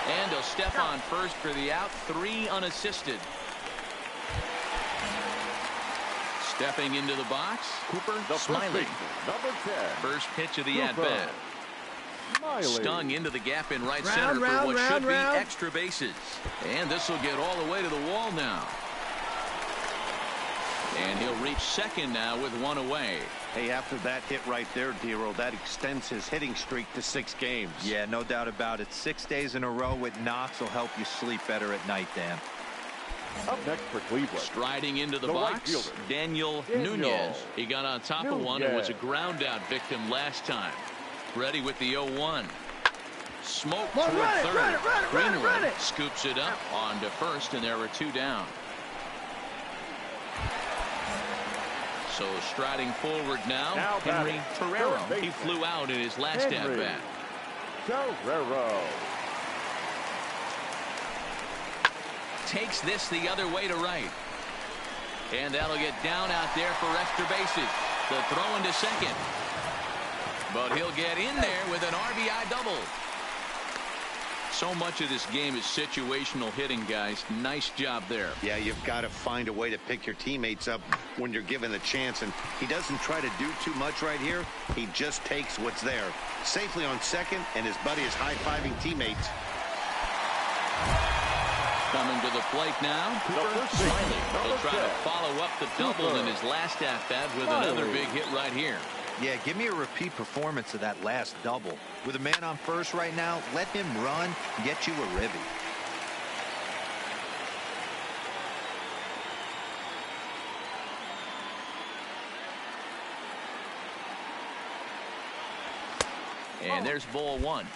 And he'll step on first for the out, 3 unassisted. Stepping into the box, Cooper Smiley.
Number 10.
First pitch of the at-bat. Stung into the gap in right center for what should be extra bases. And this will get all the way to the wall now. And he'll reach second now with one away.
Hey, after that hit right there, Dero, that extends his hitting streak to 6 games.
Yeah, no doubt about it. 6 days in a row with knocks will help you sleep better at night, Dan.
Up next for Cleveland.
Striding into the
right
box,
fielder,
Daniel Nunez. He got on top of one and was a ground out victim last time. Ready with the 0-1. Smoke toward third. Greenwood scoops it up on to first, and there were 2 down. So striding forward now Henry Terrero. He flew out in his last at-bat.
Terrero
takes this the other way to right. And that'll get down out there for extra bases. The throw into second. But he'll get in there with an RBI double. So much of this game is situational hitting, guys. Nice job there.
Yeah, you've got to find a way to pick your teammates up when you're given the chance. And he doesn't try to do too much right here. He just takes what's there. Safely on second, and his buddy is high-fiving teammates.
Coming to the plate now, Cooper Smiley. He'll try to follow up the double in his last at-bat with another big hit right here.
Yeah, give me a repeat performance of that last double. With a man on first right now, let him run and get you a ribby.
And there's ball 1.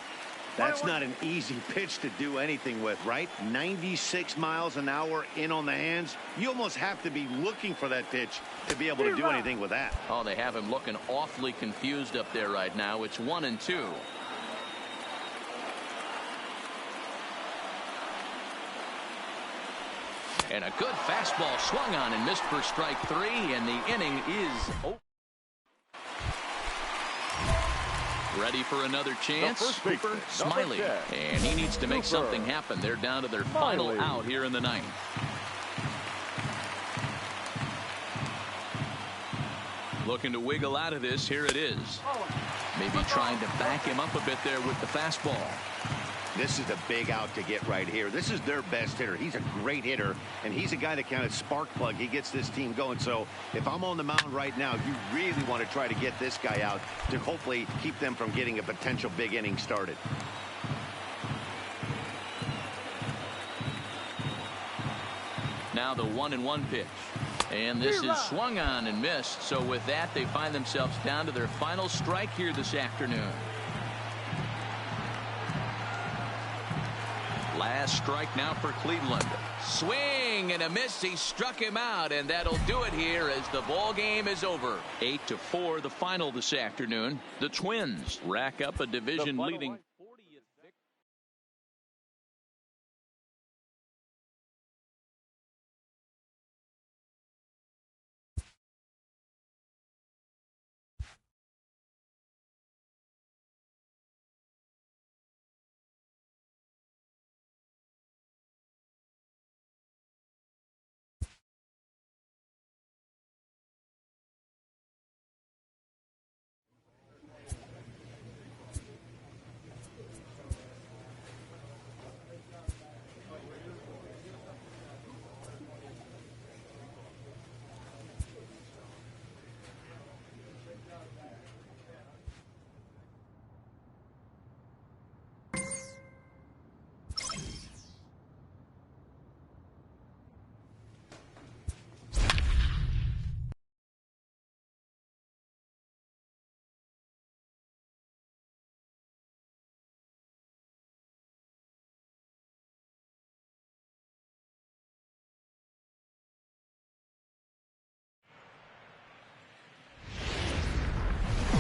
That's not an easy pitch to do anything with, right? 96 miles an hour in on the hands. You almost have to be looking for that pitch to be able to do anything with that.
Oh, they have him looking awfully confused up there right now. It's 1-2. And a good fastball swung on and missed for strike 3, and the inning is over. Ready for another chance. Cooper Smiley. And he needs to make something happen. They're down to their final out here in the 9th. Looking to wiggle out of this. Here it is. Maybe trying to back him up a bit there with the fastball.
This is a big out to get right here. This is their best hitter. He's a great hitter, and he's a guy that kind of spark plug. He gets this team going. So if I'm on the mound right now, you really want to try to get this guy out to hopefully keep them from getting a potential big inning started.
Now the 1-1 pitch. And this is swung on and missed. So with that, they find themselves down to their final strike here this afternoon. Last strike now for Cleveland. Swing and a miss. He struck him out, and that'll do it here as the ball game is over. 8-4 the final this afternoon. The Twins rack up a division leading 40th victory.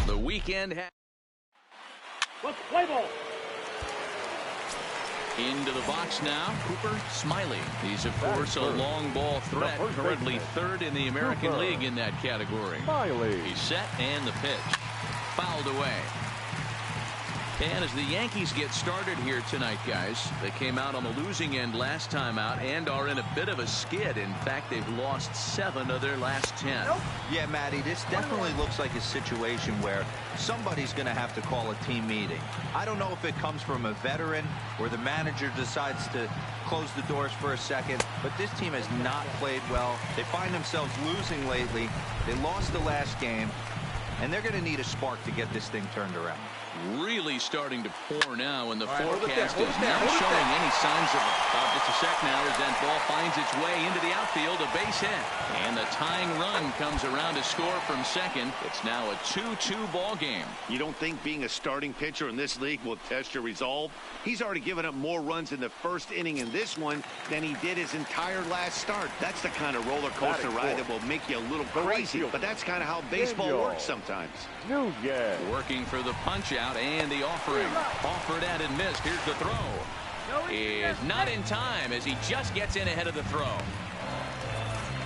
The weekend
Let's play ball.
Into the box now, Cooper Smiley. He's, of course, a long ball threat, currently 3rd in the American League in that category. He's set, and the pitch fouled away. And as the Yankees get started here tonight, guys, they came out on the losing end last time out and are in a bit of a skid. In fact, they've lost 7 of their last 10.
Yeah, Matty, this definitely looks like a situation where somebody's going to have to call a team meeting. I don't know if it comes from a veteran or the manager decides to close the doors for a second, but this team has not played well. They find themselves losing lately. They lost the last game, and they're going to need a spark to get this thing turned around.
Really starting to pour now, and the forecast is not showing any signs of it. Just a sec now as that ball finds its way into the outfield, a base hit. And the tying run comes around to score from second. It's now a 2-2 ball game.
You don't think being a starting pitcher in this league will test your resolve? He's already given up more runs in the first inning in this one than he did his entire last start. That's the kind of roller coaster ride that will make you a little crazy, but that's kind of how baseball works sometimes.
Working for the punch out and the offering. Offered at and missed. Here's the throw. Is not in time as he just gets in ahead of the throw.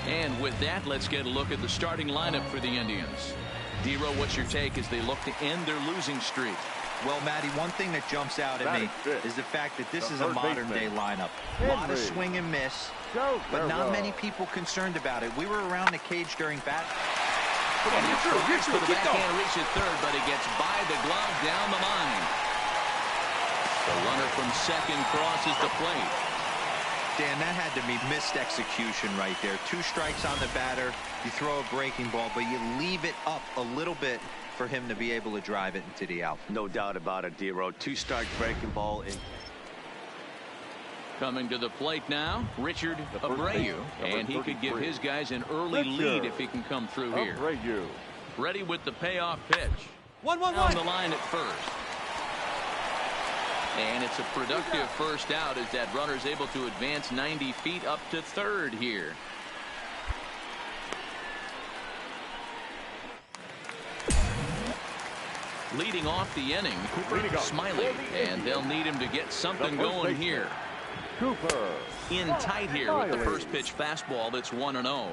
And with that, let's get a look at the starting lineup for the Indians. Dero, what's your take as they look to end their losing streak?
Well, Matty, one thing that jumps out at me is the fact that this is a modern-day lineup. A lot of swing and miss, but not many people concerned about it. We were around the cage during bat.
And he tries for the backhand, reaches third, but he gets by the glove down the line. The runner from second crosses the plate.
Dan, that had to be missed execution right there. 2 strikes on the batter. You throw a breaking ball, but you leave it up a little bit for him to be able to drive it into the outfield.
No doubt about it, Dero. 2-strike breaking ball in.
Coming to the plate now, Richard Abreu, and he could give his guys an early lead if he can come through here. Ready with the payoff pitch.
1-1-1
on the line at first. And it's a productive first out as that runner's able to advance 90 feet up to third here. Leading off the inning, Cooper Smiley, and they'll need him to get something going here.
Cooper
in tight here with the first pitch fastball that's 1-0.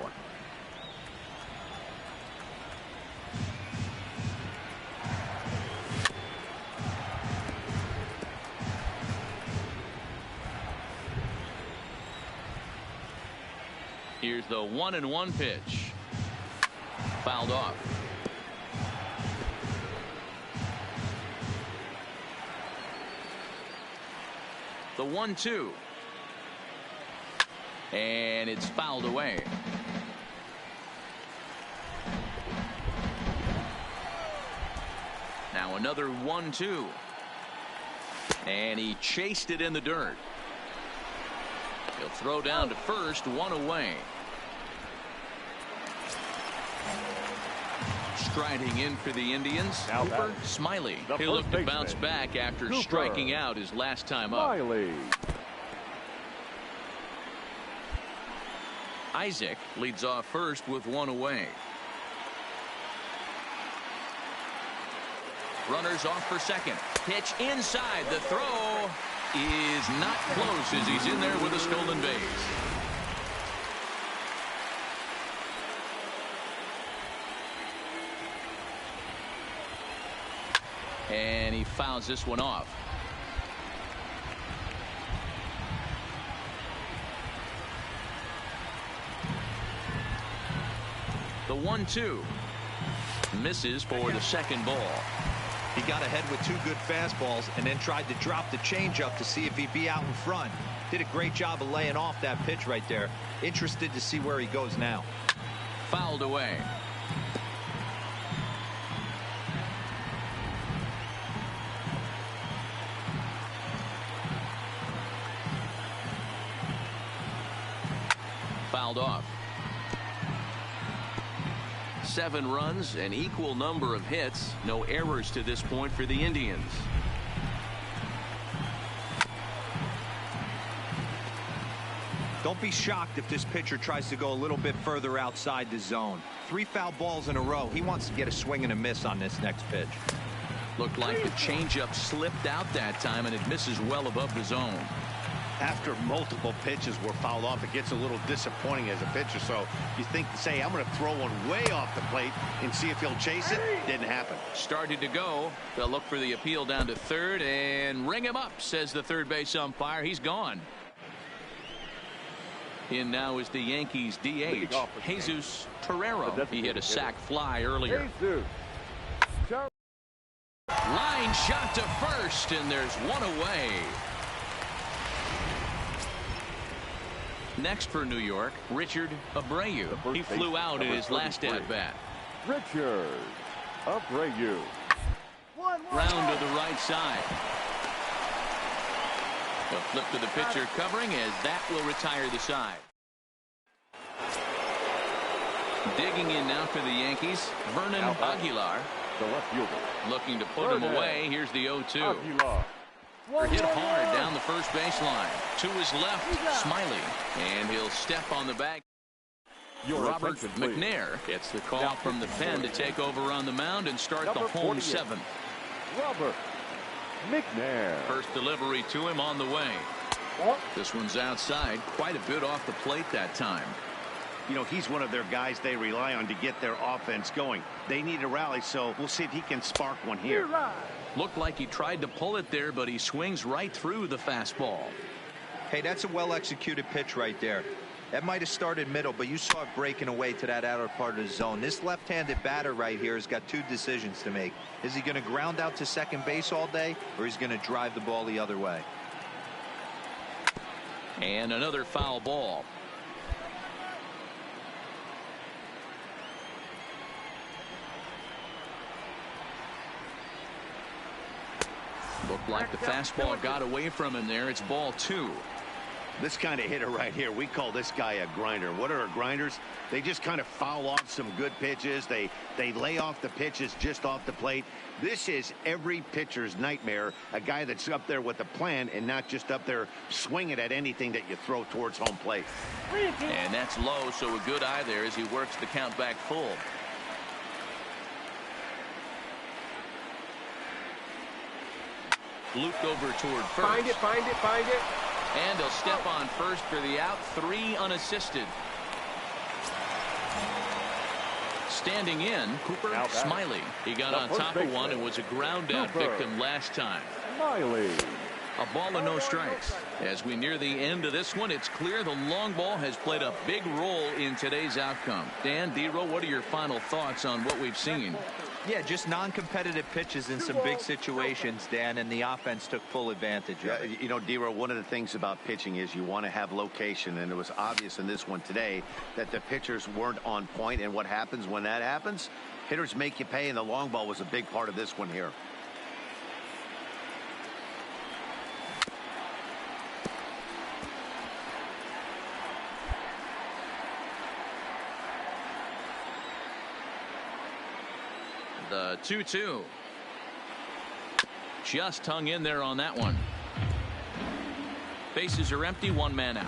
Here's the 1-1 pitch. Fouled off. The 1-2. And it's fouled away. Now another 1-2. And he chased it in the dirt. He'll throw down to first, 1 away. Striding in for the Indians, Cooper Smiley. He'll look to bounce back after striking out his last time up. Isaac leads off first with 1 away. Runners off for second. Pitch inside. The throw is not close as he's in there with a stolen base. And he fouls this one off. The 1-2 misses for the second ball.
He got ahead with 2 good fastballs and then tried to drop the changeup to see if he'd be out in front. Did a great job of laying off that pitch right there. Interested to see where he goes now.
Fouled away. Fouled off. 7 runs, an equal number of hits, no errors to this point for the Indians.
Don't be shocked if this pitcher tries to go a little bit further outside the zone. 3 foul balls in a row. He wants to get a swing and a miss on this next pitch.
Looked like the changeup slipped out that time, and it misses well above the zone.
after multiple pitches were fouled off, it gets a little disappointing as a pitcher. So you think, say, I'm going to throw one way off the plate and see if he'll chase it. Didn't happen.
Started to go. They'll look for the appeal down to third and ring him up, says the third base umpire. He's gone. In now is the Yankees DH, Jesus Torrero. He hit a sac fly earlier. Line shot to first, and there's one away. Next for New York, Richard Abreu. He flew out in his last at-bat.
Richard Abreu.
Round to the right side. A flip to the pitcher covering as that will retire the side. Digging in now for the Yankees, Vernon Aguilar.
The left fielder.
Looking to put him away. Here's the 0-2. Hit hard down the first baseline. To his left, Smiley. And he'll step on the bag. Robert McNair gets the call from the pen to take over on the mound and start the home seventh.
Robert McNair.
First delivery to him on the way. This one's outside. Quite a bit off the plate that time.
You know, he's one of their guys they rely on to get their offense going. They need a rally, so we'll see if he can spark one here.
Looked like he tried to pull it there, but he swings right through the fastball.
Hey, that's a well-executed pitch right there. That might have started middle, but you saw it breaking away to that outer part of the zone. This left-handed batter right here has got two decisions to make. Is he going to ground out to second base all day, or is he going to drive the ball the other way?
And another foul ball. Looked like the fastball got away from him there. It's ball 2.
This kind of hitter right here, we call this guy a grinder. What are grinders? They just kind of foul off some good pitches. They lay off the pitches just off the plate. This is every pitcher's nightmare, a guy that's up there with a plan and not just up there swinging at anything that you throw towards home plate.
And that's low, so a good eye there as he works the count back full. Looped over toward first.
Find it.
And he'll step on first for the out. 3 unassisted. Standing in, Cooper Smiley. He got on top of one and was a ground out victim last time.
Smiley.
A ball and no strikes. As we near the end of this one, it's clear the long ball has played a big role in today's outcome. Dan, D-Row, what are your final thoughts on what we've seen?
Yeah, just non-competitive pitches in some big situations, Dan, and the offense took full advantage of it.
You know, D-Row, one of the things about pitching is you want to have location, and it was obvious in this one today that the pitchers weren't on point, and what happens when that happens? Hitters make you pay, and the long ball was a big part of this one here.
The 2-2. Just hung in there on that one. Bases are empty, 1 man out.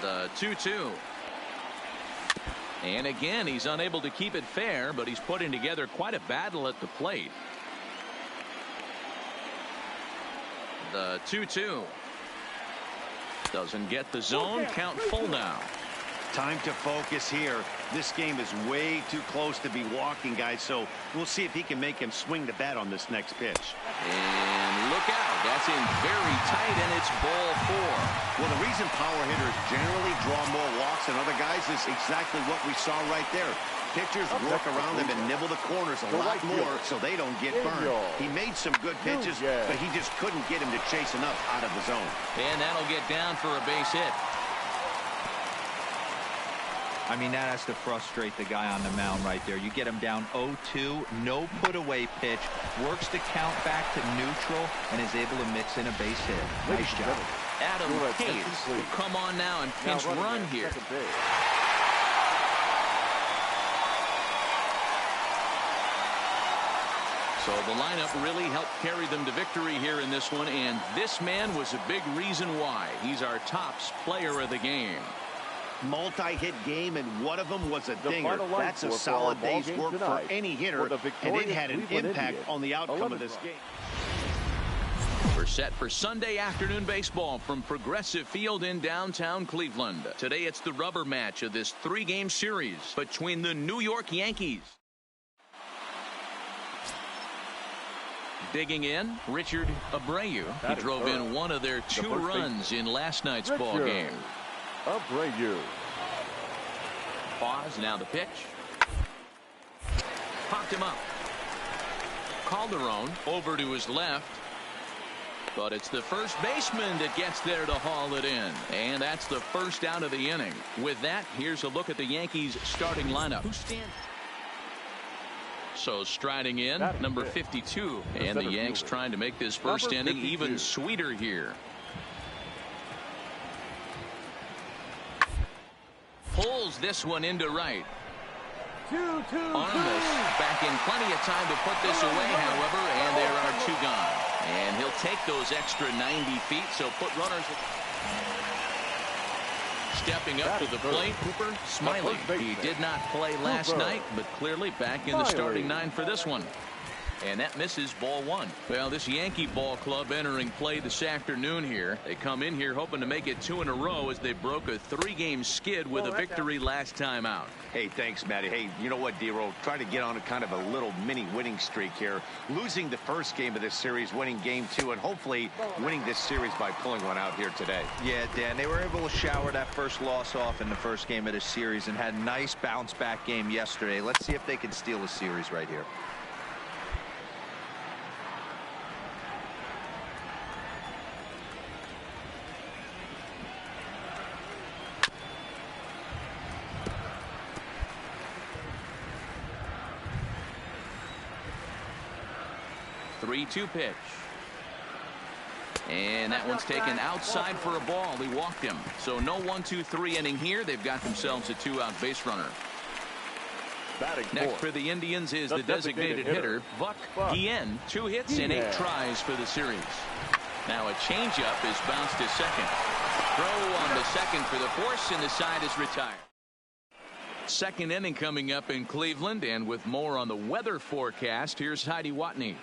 The 2-2. And again, he's unable to keep it fair, but he's putting together quite a battle at the plate. The 2-2. Doesn't get the zone. Count full now.
Time to focus here. This game is way too close to be walking, guys, so we'll see if he can make him swing the bat on this next pitch.
And look out. That's in very tight, and it's ball 4.
Well, the reason power hitters generally draw more walks than other guys is exactly what we saw right there. Pitchers work around them and nibble the corners a lot more so they don't get burned. He made some good pitches, but he just couldn't get him to chase enough out of the zone.
And that'll get down for a base hit.
I mean, that has to frustrate the guy on the mound right there. You get him down 0-2, no put away pitch, works the count back to neutral, and is able to mix in a base hit. Nice job.
Adam Hayes will come on now and pinch run here. So the lineup really helped carry them to victory here in this one, and this man was a big reason why. He's our tops player of the game.
Multi-hit game, and one of them was a dinger. That's a solid day's work for any hitter, and it had an impact on the outcome of this game.
We're set for Sunday afternoon baseball from Progressive Field in downtown Cleveland. Today it's the rubber match of this 3-game series between the New York Yankees. Digging in, Richard Abreu. He drove in one of their 2 runs in last night's ball game.
Abreu.
Pause, now the pitch. Popped him up. Calderon over to his left. But it's the first baseman that gets there to haul it in. And that's the first out of the inning. With that, here's a look at the Yankees starting lineup. Who stands? So striding in, number 52. And the Yanks trying to make this first inning even sweeter here. Pulls this one into right. Armas back in plenty of time to put this away, however, and there are 2 gone. And he'll take those extra 90 feet, so put runners. Stepping up to the plate, Cooper Smiley. He did not play last night, but clearly back in the starting 9 for this one. And that misses ball 1. Well, this Yankee ball club entering play this afternoon here. They come in here hoping to make it 2 in a row as they broke a 3-game skid with a victory last time out.
Hey, thanks, Matty. Hey, you know what, D-Roll? Try to get on a kind of a little mini winning streak here. Losing the first game of this series, winning game 2, and hopefully winning this series by pulling one out here today.
Yeah, Dan, they were able to shower that first loss off in the first game of this series and had a nice bounce-back game yesterday. Let's see if they can steal a series right here.
Three-two pitch. And that one's taken outside for a ball. He walked him. So no 1-2-3 inning here. They've got themselves a 2-out base runner. Next for the Indians is the designated hitter, Buck Guillen. 2 hits and 8 tries for the series. Now a changeup is bounced to second. Throw on the second for the force, and the side is retired. Second inning coming up in Cleveland, and with more on the weather forecast, here's Heidi Watney.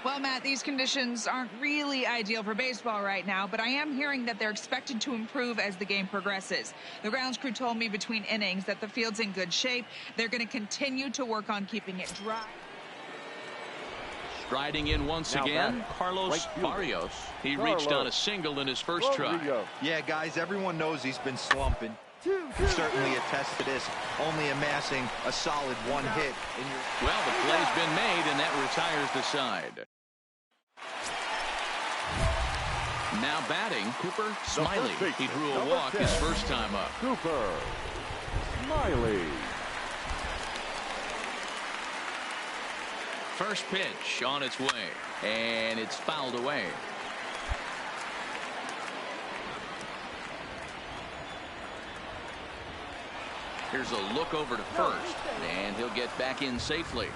Well, Matt, these conditions aren't really ideal for baseball right now, but I am hearing that they're expected to improve as the game progresses. The grounds crew told me between innings that the field's in good shape. They're going to continue to work on keeping it dry.
Striding in once again, Carlos Barrios. He reached on a single in his first try.
Yeah, guys, everyone knows he's been slumping. You certainly attest to this, only amassing a solid 1 hit.
Well, the play's been made, and that retires the side. Now batting, Cooper Smiley. He drew a walk his first time up.
Cooper Smiley.
First pitch on its way, and it's fouled away. Here's a look over to first, and he'll get back in safely.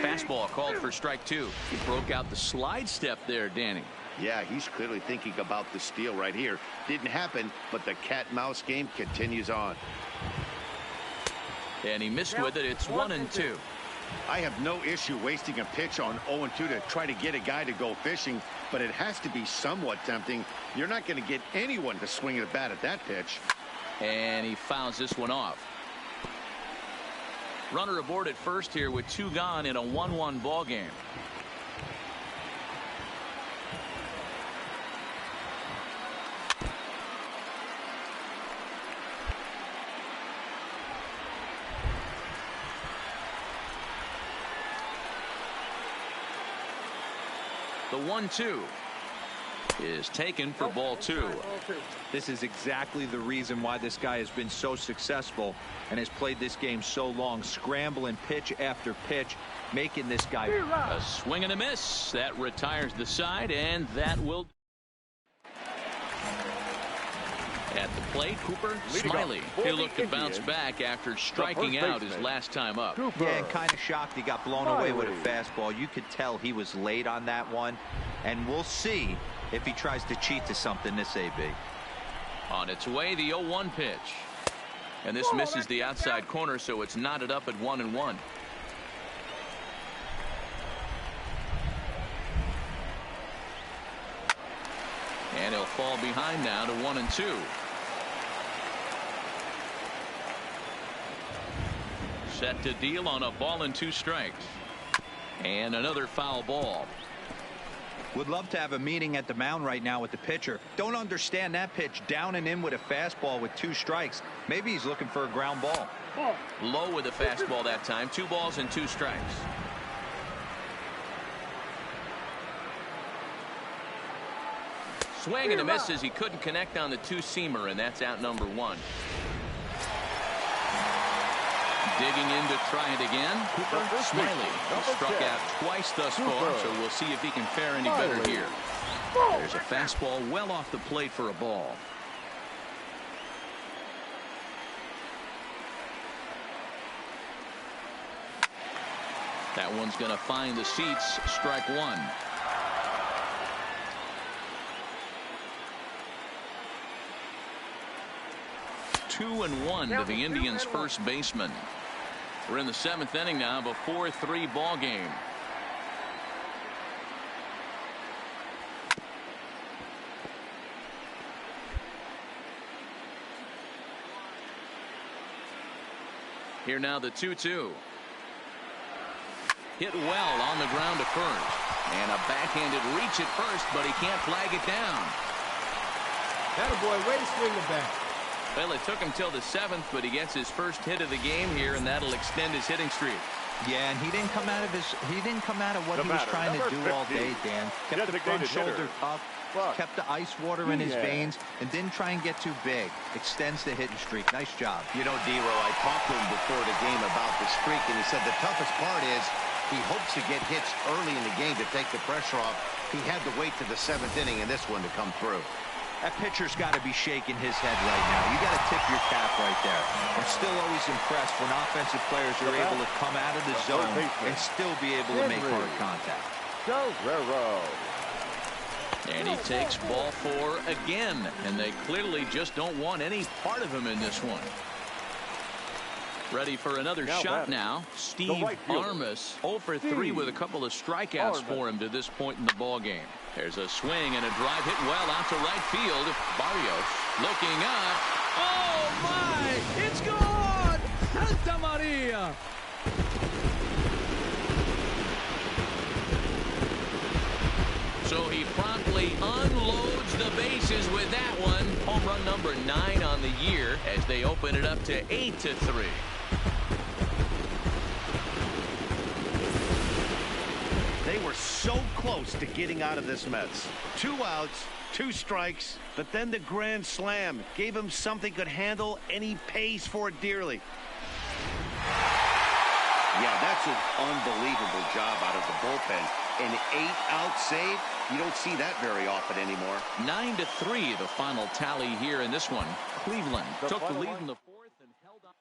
Fastball called for strike 2. He broke out the slide step there, Danny.
Yeah, he's clearly thinking about the steal right here. Didn't happen, but the cat-mouse game continues on.
And he missed with it. It's 1-2.
I have no issue wasting a pitch on 0-2 to try to get a guy to go fishing, but it has to be somewhat tempting. You're not going to get anyone to swing at a bat at that pitch.
And he fouls this one off. Runner aboard at first here with 2 gone in a 1-1 ball game. The 1-2 is taken for ball 2.
This is exactly the reason why this guy has been so successful and has played this game so long, scrambling pitch after pitch, making this guy
a swing and a miss. That retires the side, and that will At the plate, Cooper
Leading
Smiley.
off for
He
the
looked to bounce
Indians,
back after
first
striking out his
baseman,
last time up.
Cooper.
Yeah, and kind of shocked he got blown away with a
Smiley.
fastball. You could tell he was late on that one. And we'll see if he tries to cheat to something this AB.
On its way, the 0-1 pitch. And this misses the outside corner, so it's knotted up at 1-1. And he'll fall behind now to 1-2. Set to deal on a ball and 2 strikes. And another foul ball.
Would love to have a meeting at the mound right now with the pitcher. Don't understand that pitch down and in with a fastball with 2 strikes. Maybe he's looking for a ground ball.
Low with a fastball that time. 2 balls and 2 strikes. Swing and a miss as he couldn't connect on the 2-seamer, and that's out number 1. Digging in to try it again. Cooper Smiley. He struck out twice thus far, so we'll see if he can fare any better here. There's a fastball well off the plate for a ball. That one's going to find the seats. Strike 1. Two and 1 to the Indians' first baseman. We're in the 7th inning now of a 4-3 ball game. Here now the 2-2. Hit well on the ground to first. And a backhanded reach at first, but he can't flag it down.
Attaboy, way to swing the bat.
Well, it took him till the 7th, but he gets his first hit of the game here, and that'll extend his hitting streak.
Yeah, and he didn't come out of what he was trying to do all day, Dan. Kept the front shoulder up, kept the ice water in his veins, and didn't try and get too big. Extends the hitting streak. Nice job.
You know, Dero, I talked to him before the game about the streak, and he said the toughest part is he hopes to get hits early in the game to take the pressure off. He had to wait to the 7th inning in this one to come through.
That pitcher's got to be shaking his head right now. You got to tip your cap right there. I'm still always impressed when offensive players are able to come out of the zone and still be able to make hard contact.
Guerrero.
And he takes ball 4 again, and they clearly just don't want any part of him in this one. Ready for another shot now. Steve Armas 0 for 3 with a couple of strikeouts for him to this point in the ball game. There's a swing and a drive hit well out to right field. Barrios looking up.
Oh my! It's gone! Santa Maria!
So he promptly unloads the bases with that one. Home run number 9 on the year as they open it up to 8-3.
They were so close to getting out of this mess. 2 outs, 2 strikes, but then the grand slam gave him something could handle, and he pays for it dearly. Yeah, that's an unbelievable job out of the bullpen. An 8-out save, you don't see that very often anymore.
9-3 the final tally here in this one. Cleveland took the lead in the 4th and held on.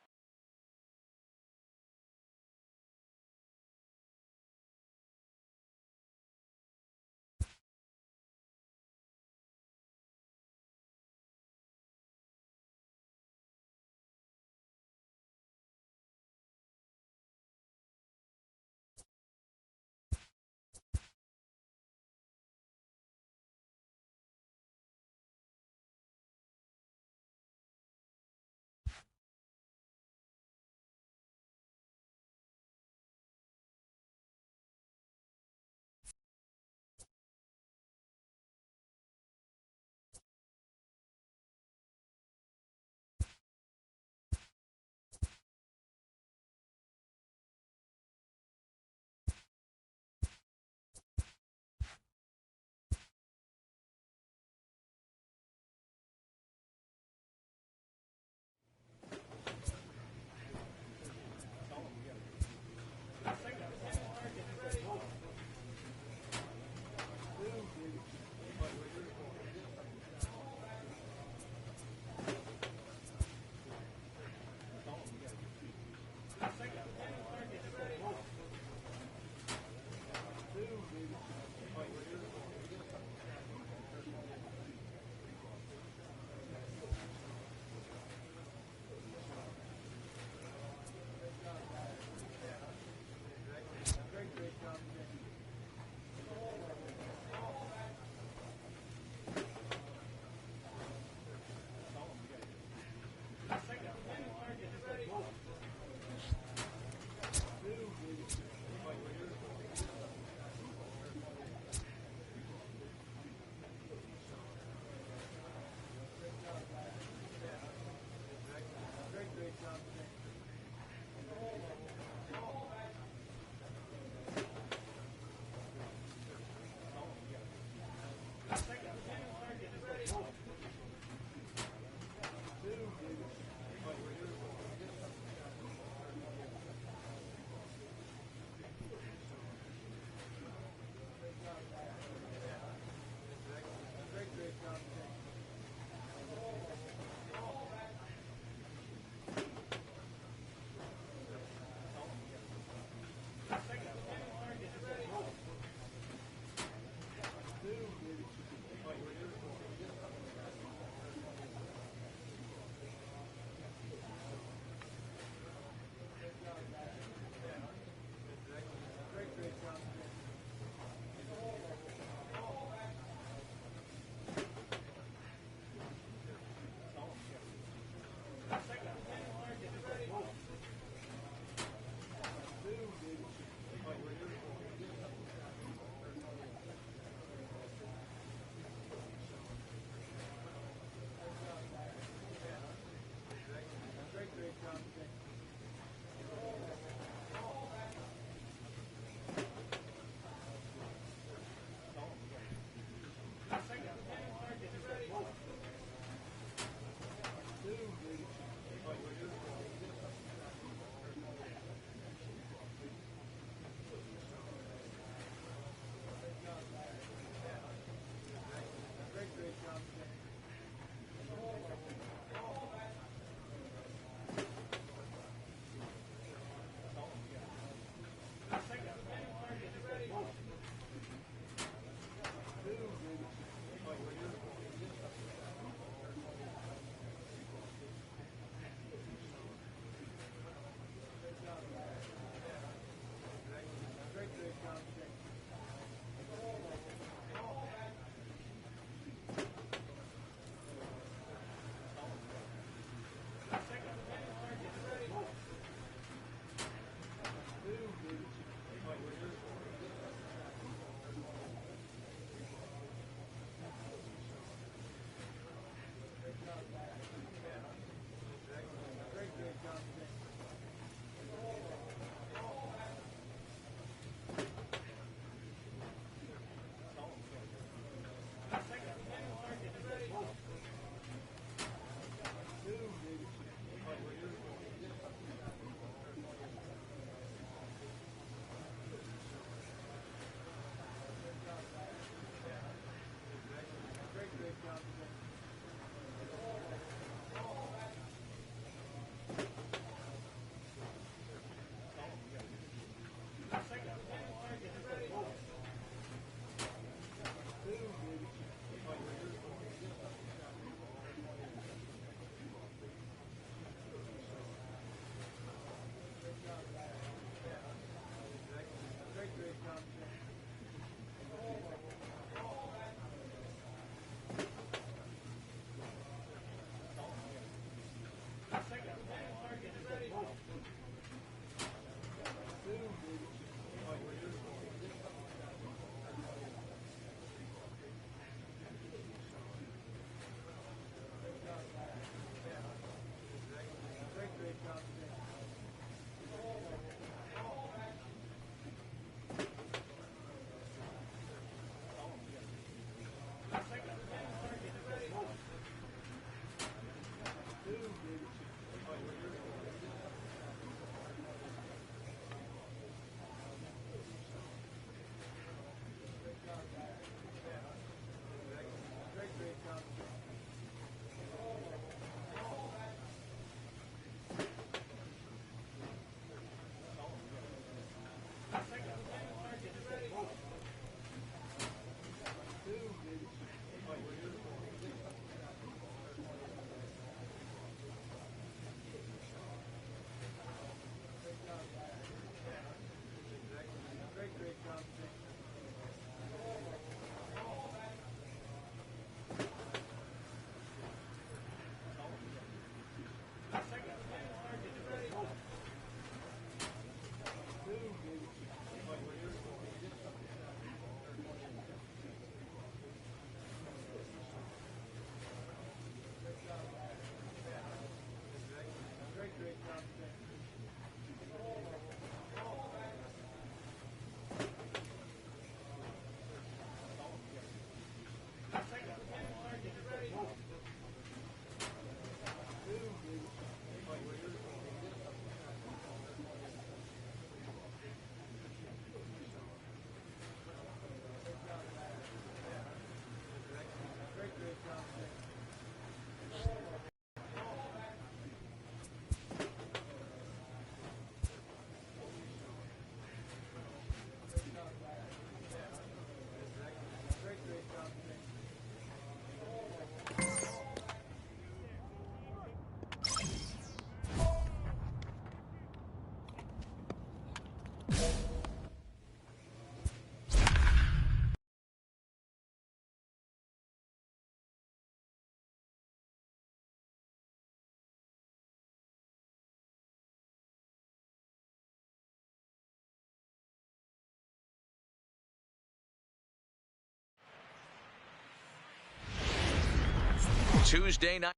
Tuesday night.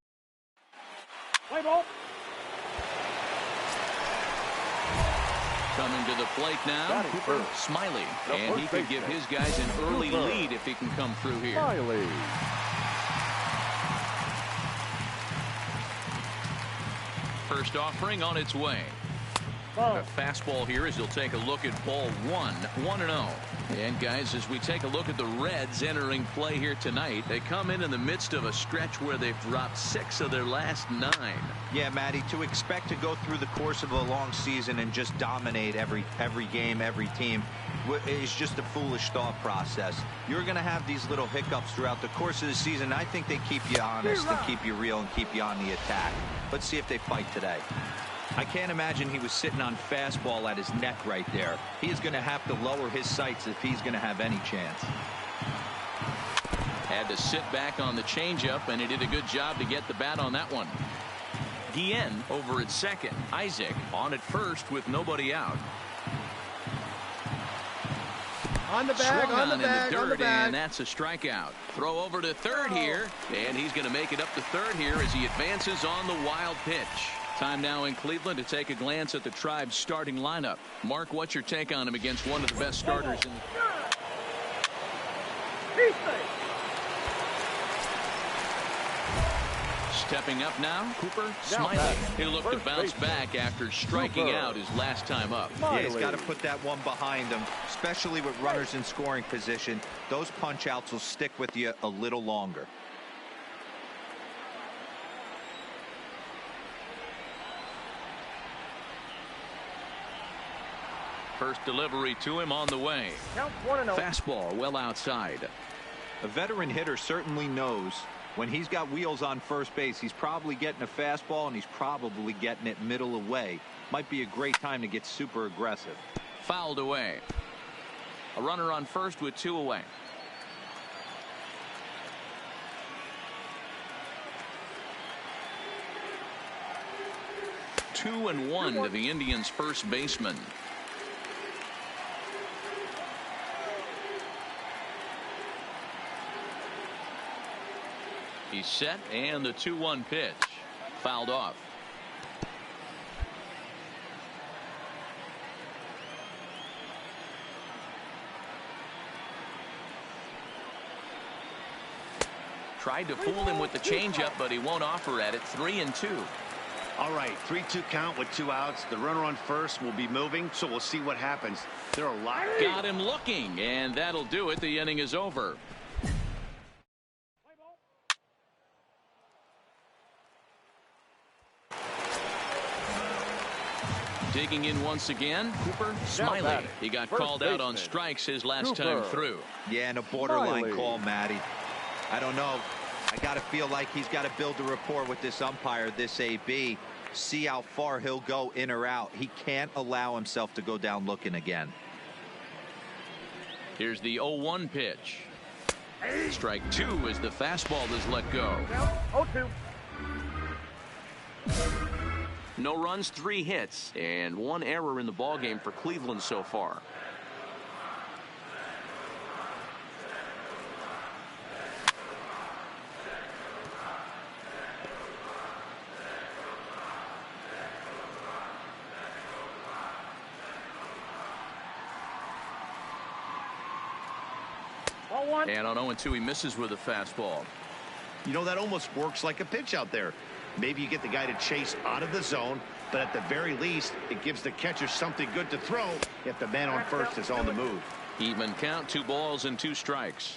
Play ball.
Coming to the plate now, Cooper Smiley. And he could give his guys an early lead if he can come through here.
Smiley.
First offering on its way. A fastball here as he'll take a look at ball 1-0. And guys, as we take a look at the Reds entering play here tonight, they come in the midst of a stretch where they've dropped 6 of their last 9.
Yeah, Matty, to expect to go through the course of a long season and just dominate every game, every team is just a foolish thought process. You're going to have these little hiccups throughout the course of the season. I think they keep you honest and keep you real and keep you on the attack. Let's see if they fight today. I can't imagine he was sitting on fastball at his neck right there. He is going to have to lower his sights if he's going to have any chance.
Had to sit back on the changeup, and he did a good job to get the bat on that one. Guillen over at second. Isaac on at first with nobody out.
On the bag,
Swung
on the bag,
dirt,
on the bag.
and that's a strikeout. Throw over to third here, and he's going to make it up to third here as he advances on the wild pitch. Time now in Cleveland to take a glance at the Tribe's starting lineup. Mark, what's your take on him against one of the best starters in the... Stepping up now, Cooper Smiley. He'll look to bounce back after striking out his last time up.
Yeah, he's got to put that one behind him, especially with runners in scoring position. Those punch outs will stick with you a little longer.
First delivery to him on the way. Fastball well outside.
A veteran hitter certainly knows when he's got wheels on first base, he's probably getting a fastball and he's probably getting it middle away. Might be a great time to get super aggressive.
Fouled away. A runner on first with 2 away. Two and one to the Indians' first baseman. He's set, and the 2-1 pitch. Fouled off. Tried to fool him with the changeup, but he won't offer at it. 3-2.
All right, 3-2 count with 2 outs. The runner on first will be moving, so we'll see what happens. There are a lot.
Got him looking, and that'll do it. The inning is over. Digging in once again, Cooper Smiley. He got called out on strikes his last time through.
Yeah, and a borderline call, Matty. I don't know. I got to feel like he's got to build a rapport with this umpire, this AB. See how far he'll go in or out. He can't allow himself to go down looking again.
Here's the 0-1 pitch. Strike 2 as the fastball is let go.
0-2.
No runs, 3 hits, and 1 error in the ballgame for Cleveland so far. And on 0-2, he misses with a fastball.
You know, that almost works like a pitch out there. Maybe you get the guy to chase out of the zone, but at the very least, it gives the catcher something good to throw if the man on first is on the move.
Even count, 2 balls and 2 strikes.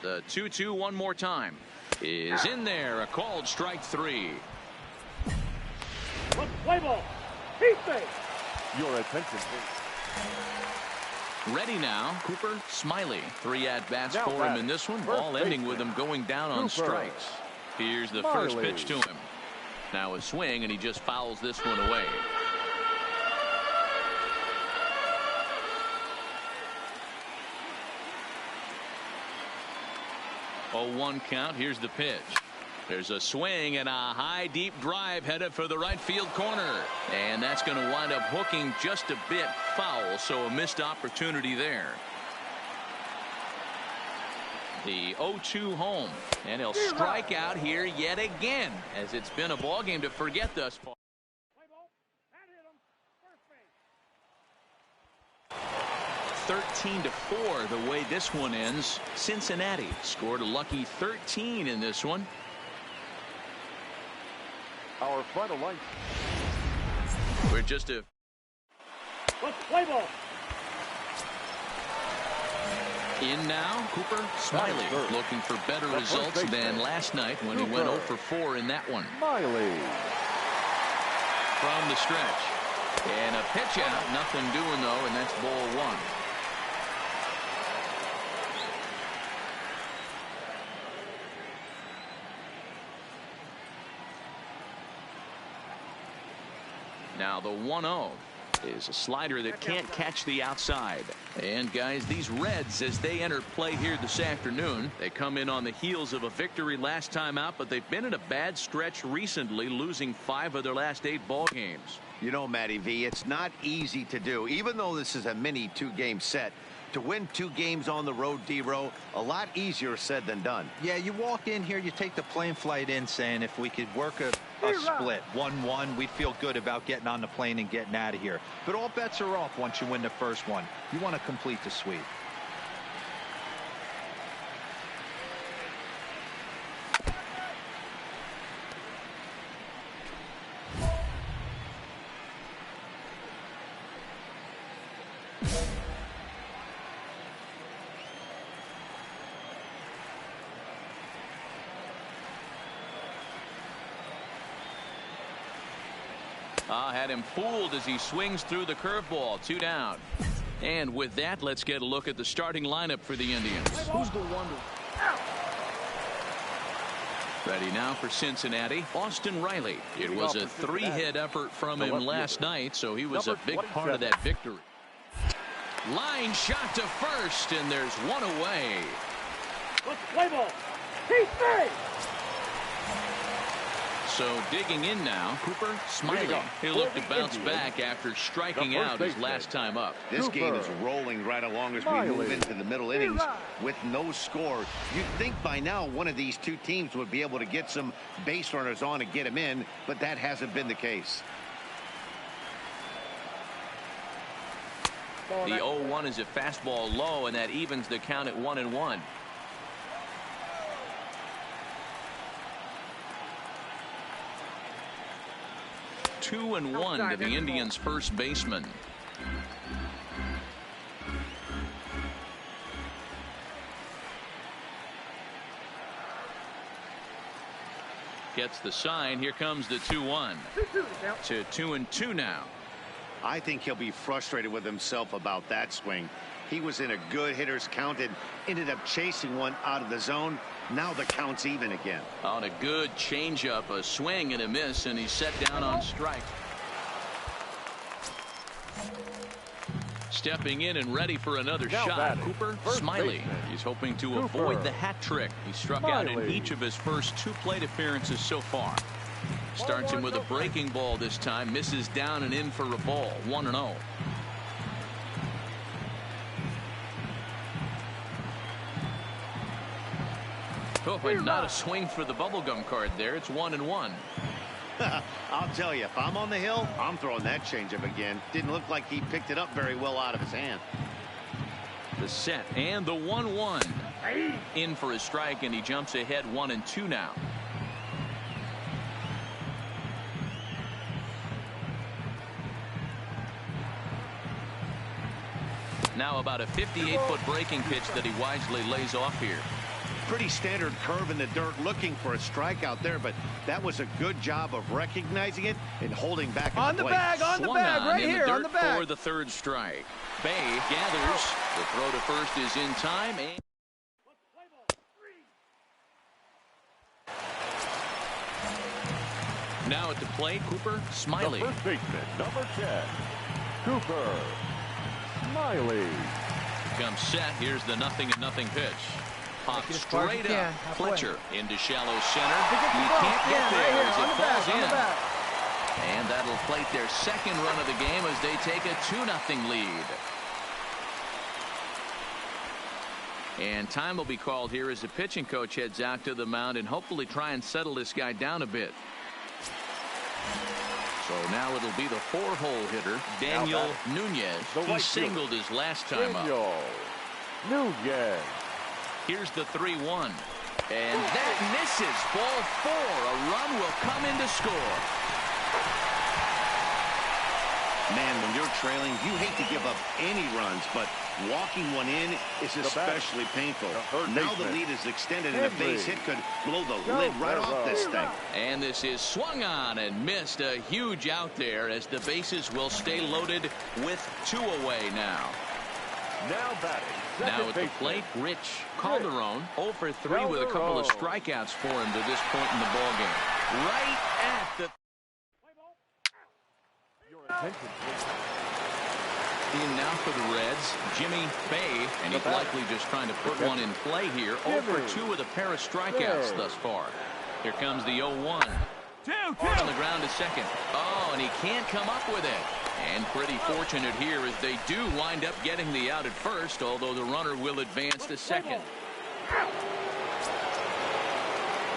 The 2-2 one more time is in there. A called strike 3.
Play ball. Heat base.
Your attention, please.
Ready now, Cooper Smiley. 3 at-bats for him in this one, all ending with him going down on strikes. Here's the first pitch to him. Now a swing, and he just fouls this one away. 0-1 count. Here's the pitch. There's a swing and a high deep drive headed for the right field corner, and that's going to wind up hooking just a bit foul, so a missed opportunity there. The 0-2 home, and he'll strike out here yet again, as it's been a ball game to forget thus far. 13-4 the way this one ends. Cincinnati scored a lucky 13 in this one.
Our final line.
We're just a
play ball.
In now, Cooper Smiley looking for better results than last night when he went 0 for 4 in that one.
Smiley
from the stretch, and a pitch out, nothing doing though, and that's ball 1. Now the 1-0 is a slider that can't catch the outside. And guys, these Reds, as they enter play here this afternoon, they come in on the heels of a victory last time out, but they've been in a bad stretch recently, losing 5 of their last 8 ball games.
You know, Matty V, it's not easy to do, even though this is a mini 2-game set. To win 2 games on the road, D-Row, a lot easier said than done.
Yeah, you walk in here, you take the plane flight in saying if we could work a split 1-1, we'd feel good about getting on the plane and getting out of here. But all bets are off once you win the first one. You want to complete the sweep.
Had him fooled as he swings through the curveball. 2 down. And with that, let's get a look at the starting lineup for the Indians.
Who's the wonder?
Ready now for Cincinnati, Austin Riley. It was a 3-hit effort from him last night, so he was a big part of that victory. Line shot to first, and there's one away.
Let's play ball. He's safe.
So digging in now, Cooper Smiley. He'll look to bounce back after striking out his last time up.
This game is rolling right along as we move into the middle innings with no score. You'd think by now one of these 2 teams would be able to get some base runners on and get them in, but that hasn't been the case.
The 0-1 is a fastball low, and that evens the count at 1-1. Two and 1 to the Indians' first baseman. Gets the sign. Here comes the 2-1 to 2-2 now.
I think he'll be frustrated with himself about that swing. He was in a good hitter's count and ended up chasing one out of the zone. Now the count's even again.
On a good changeup, a swing and a miss, and he's set down on strike. Stepping in and ready for another shot, Cooper Smiley. He's hoping to avoid the hat trick. He struck out in each of his first 2 plate appearances so far. Starts him with a breaking ball this time, misses down and in for a ball. 1-0. Oh, and not a swing for the bubblegum card there. It's 1-1.
I'll tell you, if I'm on the hill, I'm throwing that changeup again. Didn't look like he picked it up very well out of his hand.
The set and the 1-1. In for a strike, and he jumps ahead 1-2 now. Now about a 58-foot breaking pitch that he wisely lays off here.
Pretty standard curve in the dirt, looking for a strikeout there, but that was a good job of recognizing it and holding back
on the bag, right here, on the bag.
For the 3rd strike. Bay gathers. The throw to first is in time. And Now at the plate, Cooper Smiley.
The first baseman, number 10, Cooper Smiley.
Comes set. Here's the 0-0 pitch. Popped straight up. Fletcher into shallow center. He can't get there as it falls in. And that'll plate their second run of the game as they take a 2-0 lead. And time will be called here as the pitching coach heads out to the mound and hopefully try and settle this guy down a bit. So now it'll be the 4-hole hitter, Daniel Nunez. He singled his last time up.
Nunez.
Here's the 3-1. And that misses. Ball 4. A run will come in to score.
Man, when you're trailing, you hate to give up any runs, but walking one in is especially painful. Now the lead is extended, and a base hit could blow the lid right off this thing. And
this is swung on and missed. A huge out there as the bases will stay loaded with 2 away now.
Now batting.
Now at the plate, Rich Calderon 0 for 3 with a couple of strikeouts for him to this point in the ballgame. Right at the... In now for the Reds, Jimmy Bay, and he's likely just trying to put one in play here. 0 for 2 with a pair of strikeouts thus far. Here comes the 0-1. On the ground to second. Oh, and he can't come up with it. And pretty fortunate here as they do wind up getting the out at first, although the runner will advance to second.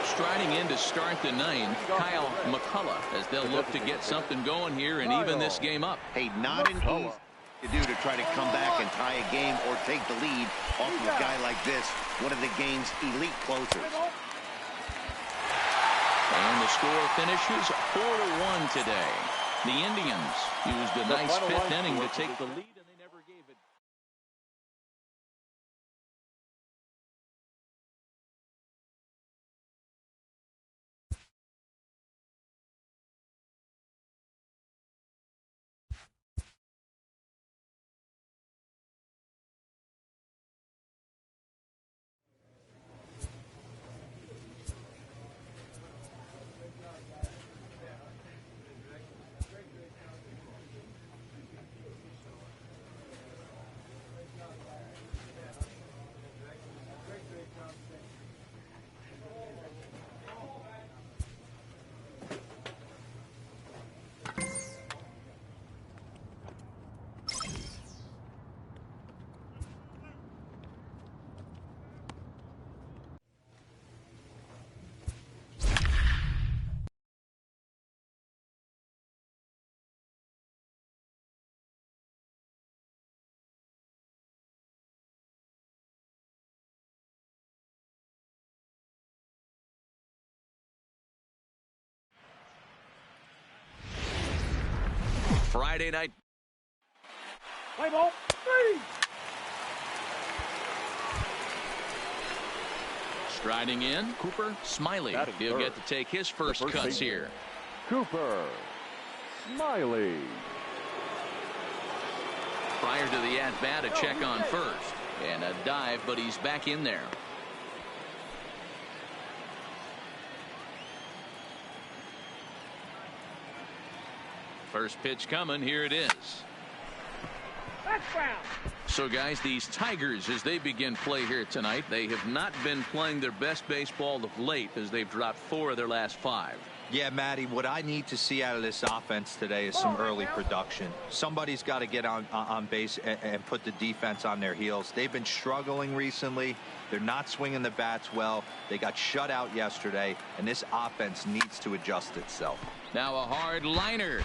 Striding in to start the 9th, Kyle McCullough, as they'll look to get something going here and even this game up.
Hey, not an easy to do to try to come back and tie a game or take the lead off of a guy like this, one of the game's elite closers.
And the score finishes 4-1 today. The Indians used a nice 5th inning to take the lead. Friday night.
Play ball 3.
Striding in, Cooper Smiley. He'll get to take his first cuts here.
Cooper Smiley.
Prior to the at-bat, a check on first. And a dive, but he's back in there. First pitch coming. Here it is. So, guys, these Tigers, as they begin play here tonight, they have not been playing their best baseball of late as they've dropped 4 of their last 5.
Yeah, Matty, what I need to see out of this offense today is some early production. Somebody's got to get on base and put the defense on their heels. They've been struggling recently. They're not swinging the bats well. They got shut out yesterday, and this offense needs to adjust itself.
Now a hard liner.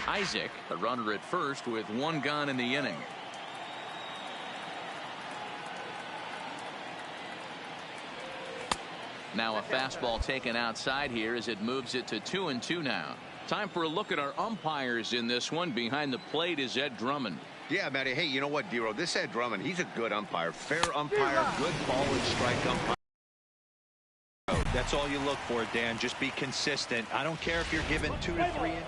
Isaac, a runner at first with 1 gone in the inning. Now a fastball taken outside here as it moves it to 2-2 now. Time for a look at our umpires in this one. Behind the plate is Ed Drummond.
Yeah, Matty. Hey, you know what, Dero? This Ed Drummond, he's a good umpire. Fair umpire, good ball and strike umpire.
That's all you look for, Dan. Just be consistent. I don't care if you're given 2 to 3 in.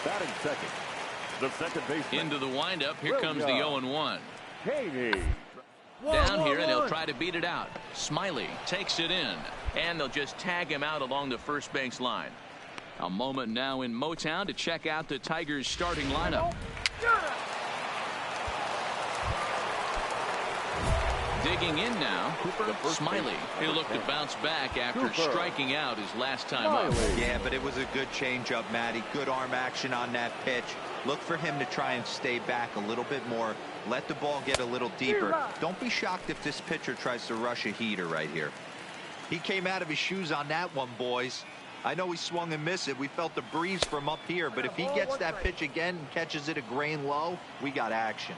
Batting second, The second baseman.
Into the windup. Here comes the 0-1.
Haney.
Down here, and he'll try to beat it out. Smiley takes it in, and they'll just tag him out along the first base line. A moment now in Motown to check out the Tigers' starting lineup. Digging in now, Cooper Smiley. He'll look to bounce back after striking out his last time up.
Yeah, but it was a good changeup, Matty. Good arm action on that pitch. Look for him to try and stay back a little bit more. Let the ball get a little deeper. Don't be shocked if this pitcher tries to rush a heater right here. He came out of his shoes on that one, boys. I know he swung and missed it. We felt the breeze from up here, but if he gets that pitch again and catches it a grain low, we got action.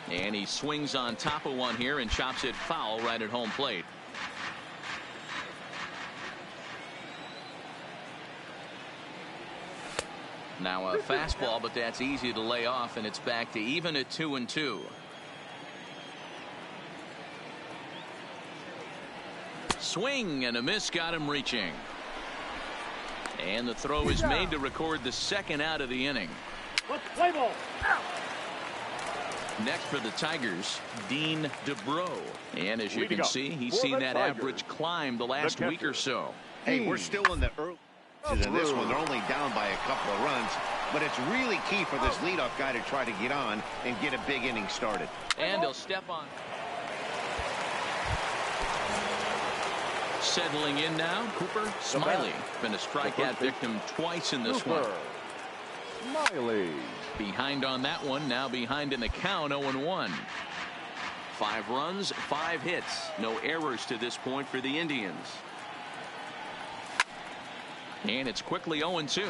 And he swings on top of one here and chops it foul right at home plate. Now a fastball, but that's easy to lay off, and it's back to even at 2-2. Swing and a miss got him reaching. And the throw is made to record the second out of the inning.
Play ball.
Next for the Tigers, Dean DeBro. And as you can see, he's seen that average climb the last week or so.
Hey, we're still in the early in this one. They're only down by a couple of runs, but it's really key for this leadoff guy to try to get on and get a big inning started.
And he'll step on. Settling in now, Cooper Smiley. Been a strikeout victim twice in this one.
Smiley.
Behind on that one, now behind in the count, 0-1. 5 runs, 5 hits. No errors to this point for the Indians. And it's quickly 0-2.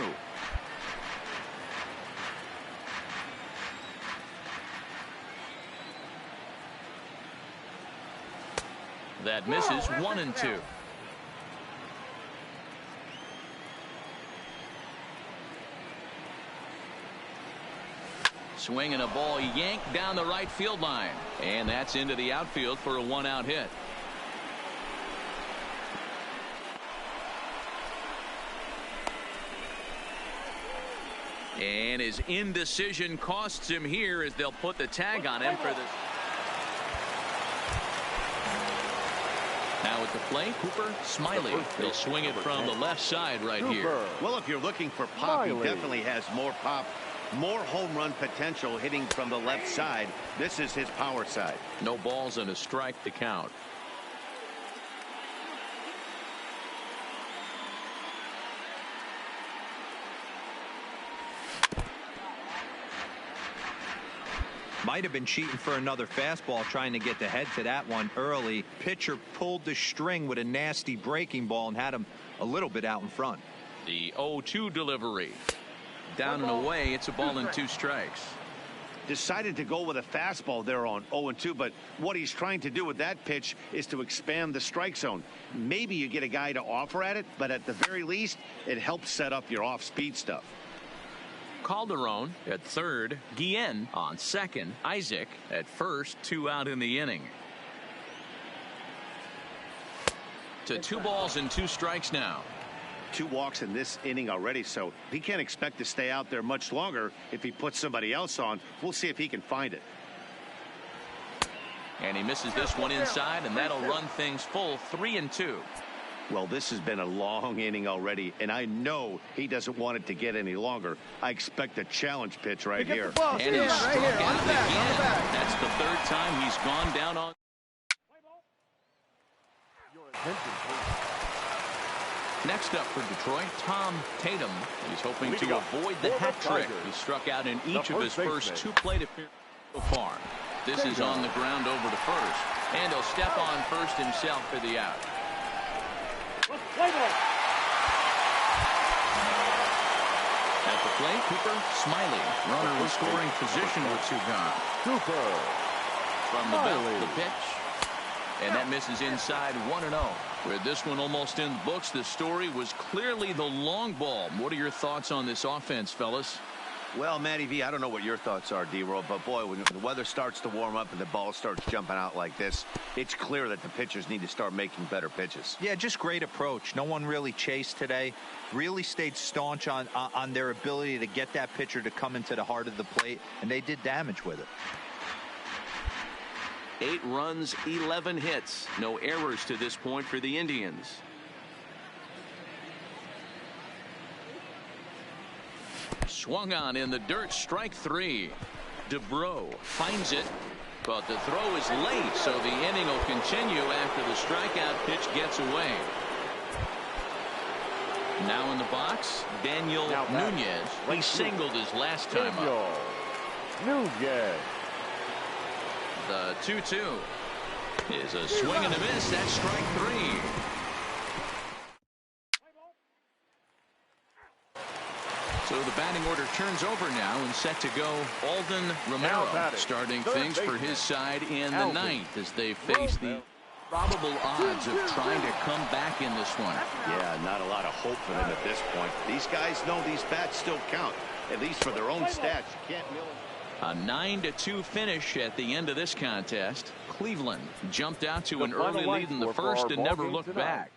That misses 1-2. Swing and a ball yanked down the right field line. And that's into the outfield for a 1-out hit. And his indecision costs him here as they'll put the tag on him for the. Now at the plate, Cooper Smiley. He'll swing it from the left side right here.
Well, if you're looking for pop, he definitely has more pop. More home run potential hitting from the left side. This is his power side.
No balls and a strike to count.
Might have been cheating for another fastball, trying to get the head to that one early. Pitcher pulled the string with a nasty breaking ball and had him a little bit out in front.
The 0-2 delivery. Down and away, it's a ball and 2 strikes.
Decided to go with a fastball there on 0-2, but what he's trying to do with that pitch is to expand the strike zone. Maybe you get a guy to offer at it, but at the very least, it helps set up your off-speed stuff.
Calderon at third, Guillen on second, Isaac at first, 2 out in the inning. To 2 balls and 2 strikes now.
2 walks in this inning already, so he can't expect to stay out there much longer if he puts somebody else on. We'll see if he can find it.
And he misses this one inside, and that'll run things full 3-2.
Well, this has been a long inning already, and I know he doesn't want it to get any longer. I expect a challenge pitch right here.
And he's struck out again. That's the 3rd time he's gone down on. Next up for Detroit, Tom Tatum. He's hoping to avoid the hat trick. He struck out in each of his first 2 plate appearances so far. This is on the ground over to first. And he'll step on first himself for the out. At the plate, Cooper Smiley. Runner in scoring position with 2 gone.
Cooper.
From the belt, the pitch. And that misses inside 1-0. With this one almost in the books, the story was clearly the long ball. What are your thoughts on this offense, fellas?
Well, Matty V, I don't know what your thoughts are, D-Roll, but boy, when the weather starts to warm up and the ball starts jumping out like this, it's clear that the pitchers need to start making better pitches.
Yeah, just great approach. No one really chased today. Really stayed staunch on their ability to get that pitcher to come into the heart of the plate, and they did damage with it.
8 runs, 11 hits. No errors to this point for the Indians. Swung on in the dirt, strike 3. DeBro finds it, but the throw is late, so the inning will continue after the strikeout pitch gets away. Now in the box, Daniel Nunez. He singled his last time up.
Nunez.
The 2-2 is a swing and a miss. That's strike 3. So the batting order turns over now and set to go Alden Romero starting things for his side in the 9th as they face the probable odds of trying to come back in this one.
Yeah, not a lot of hope for them at this point. These guys know these bats still count, at least for their own stats. You can't mill them.
A 9-2 finish at the end of this contest. Cleveland jumped out to an early lead in the first and never looked back.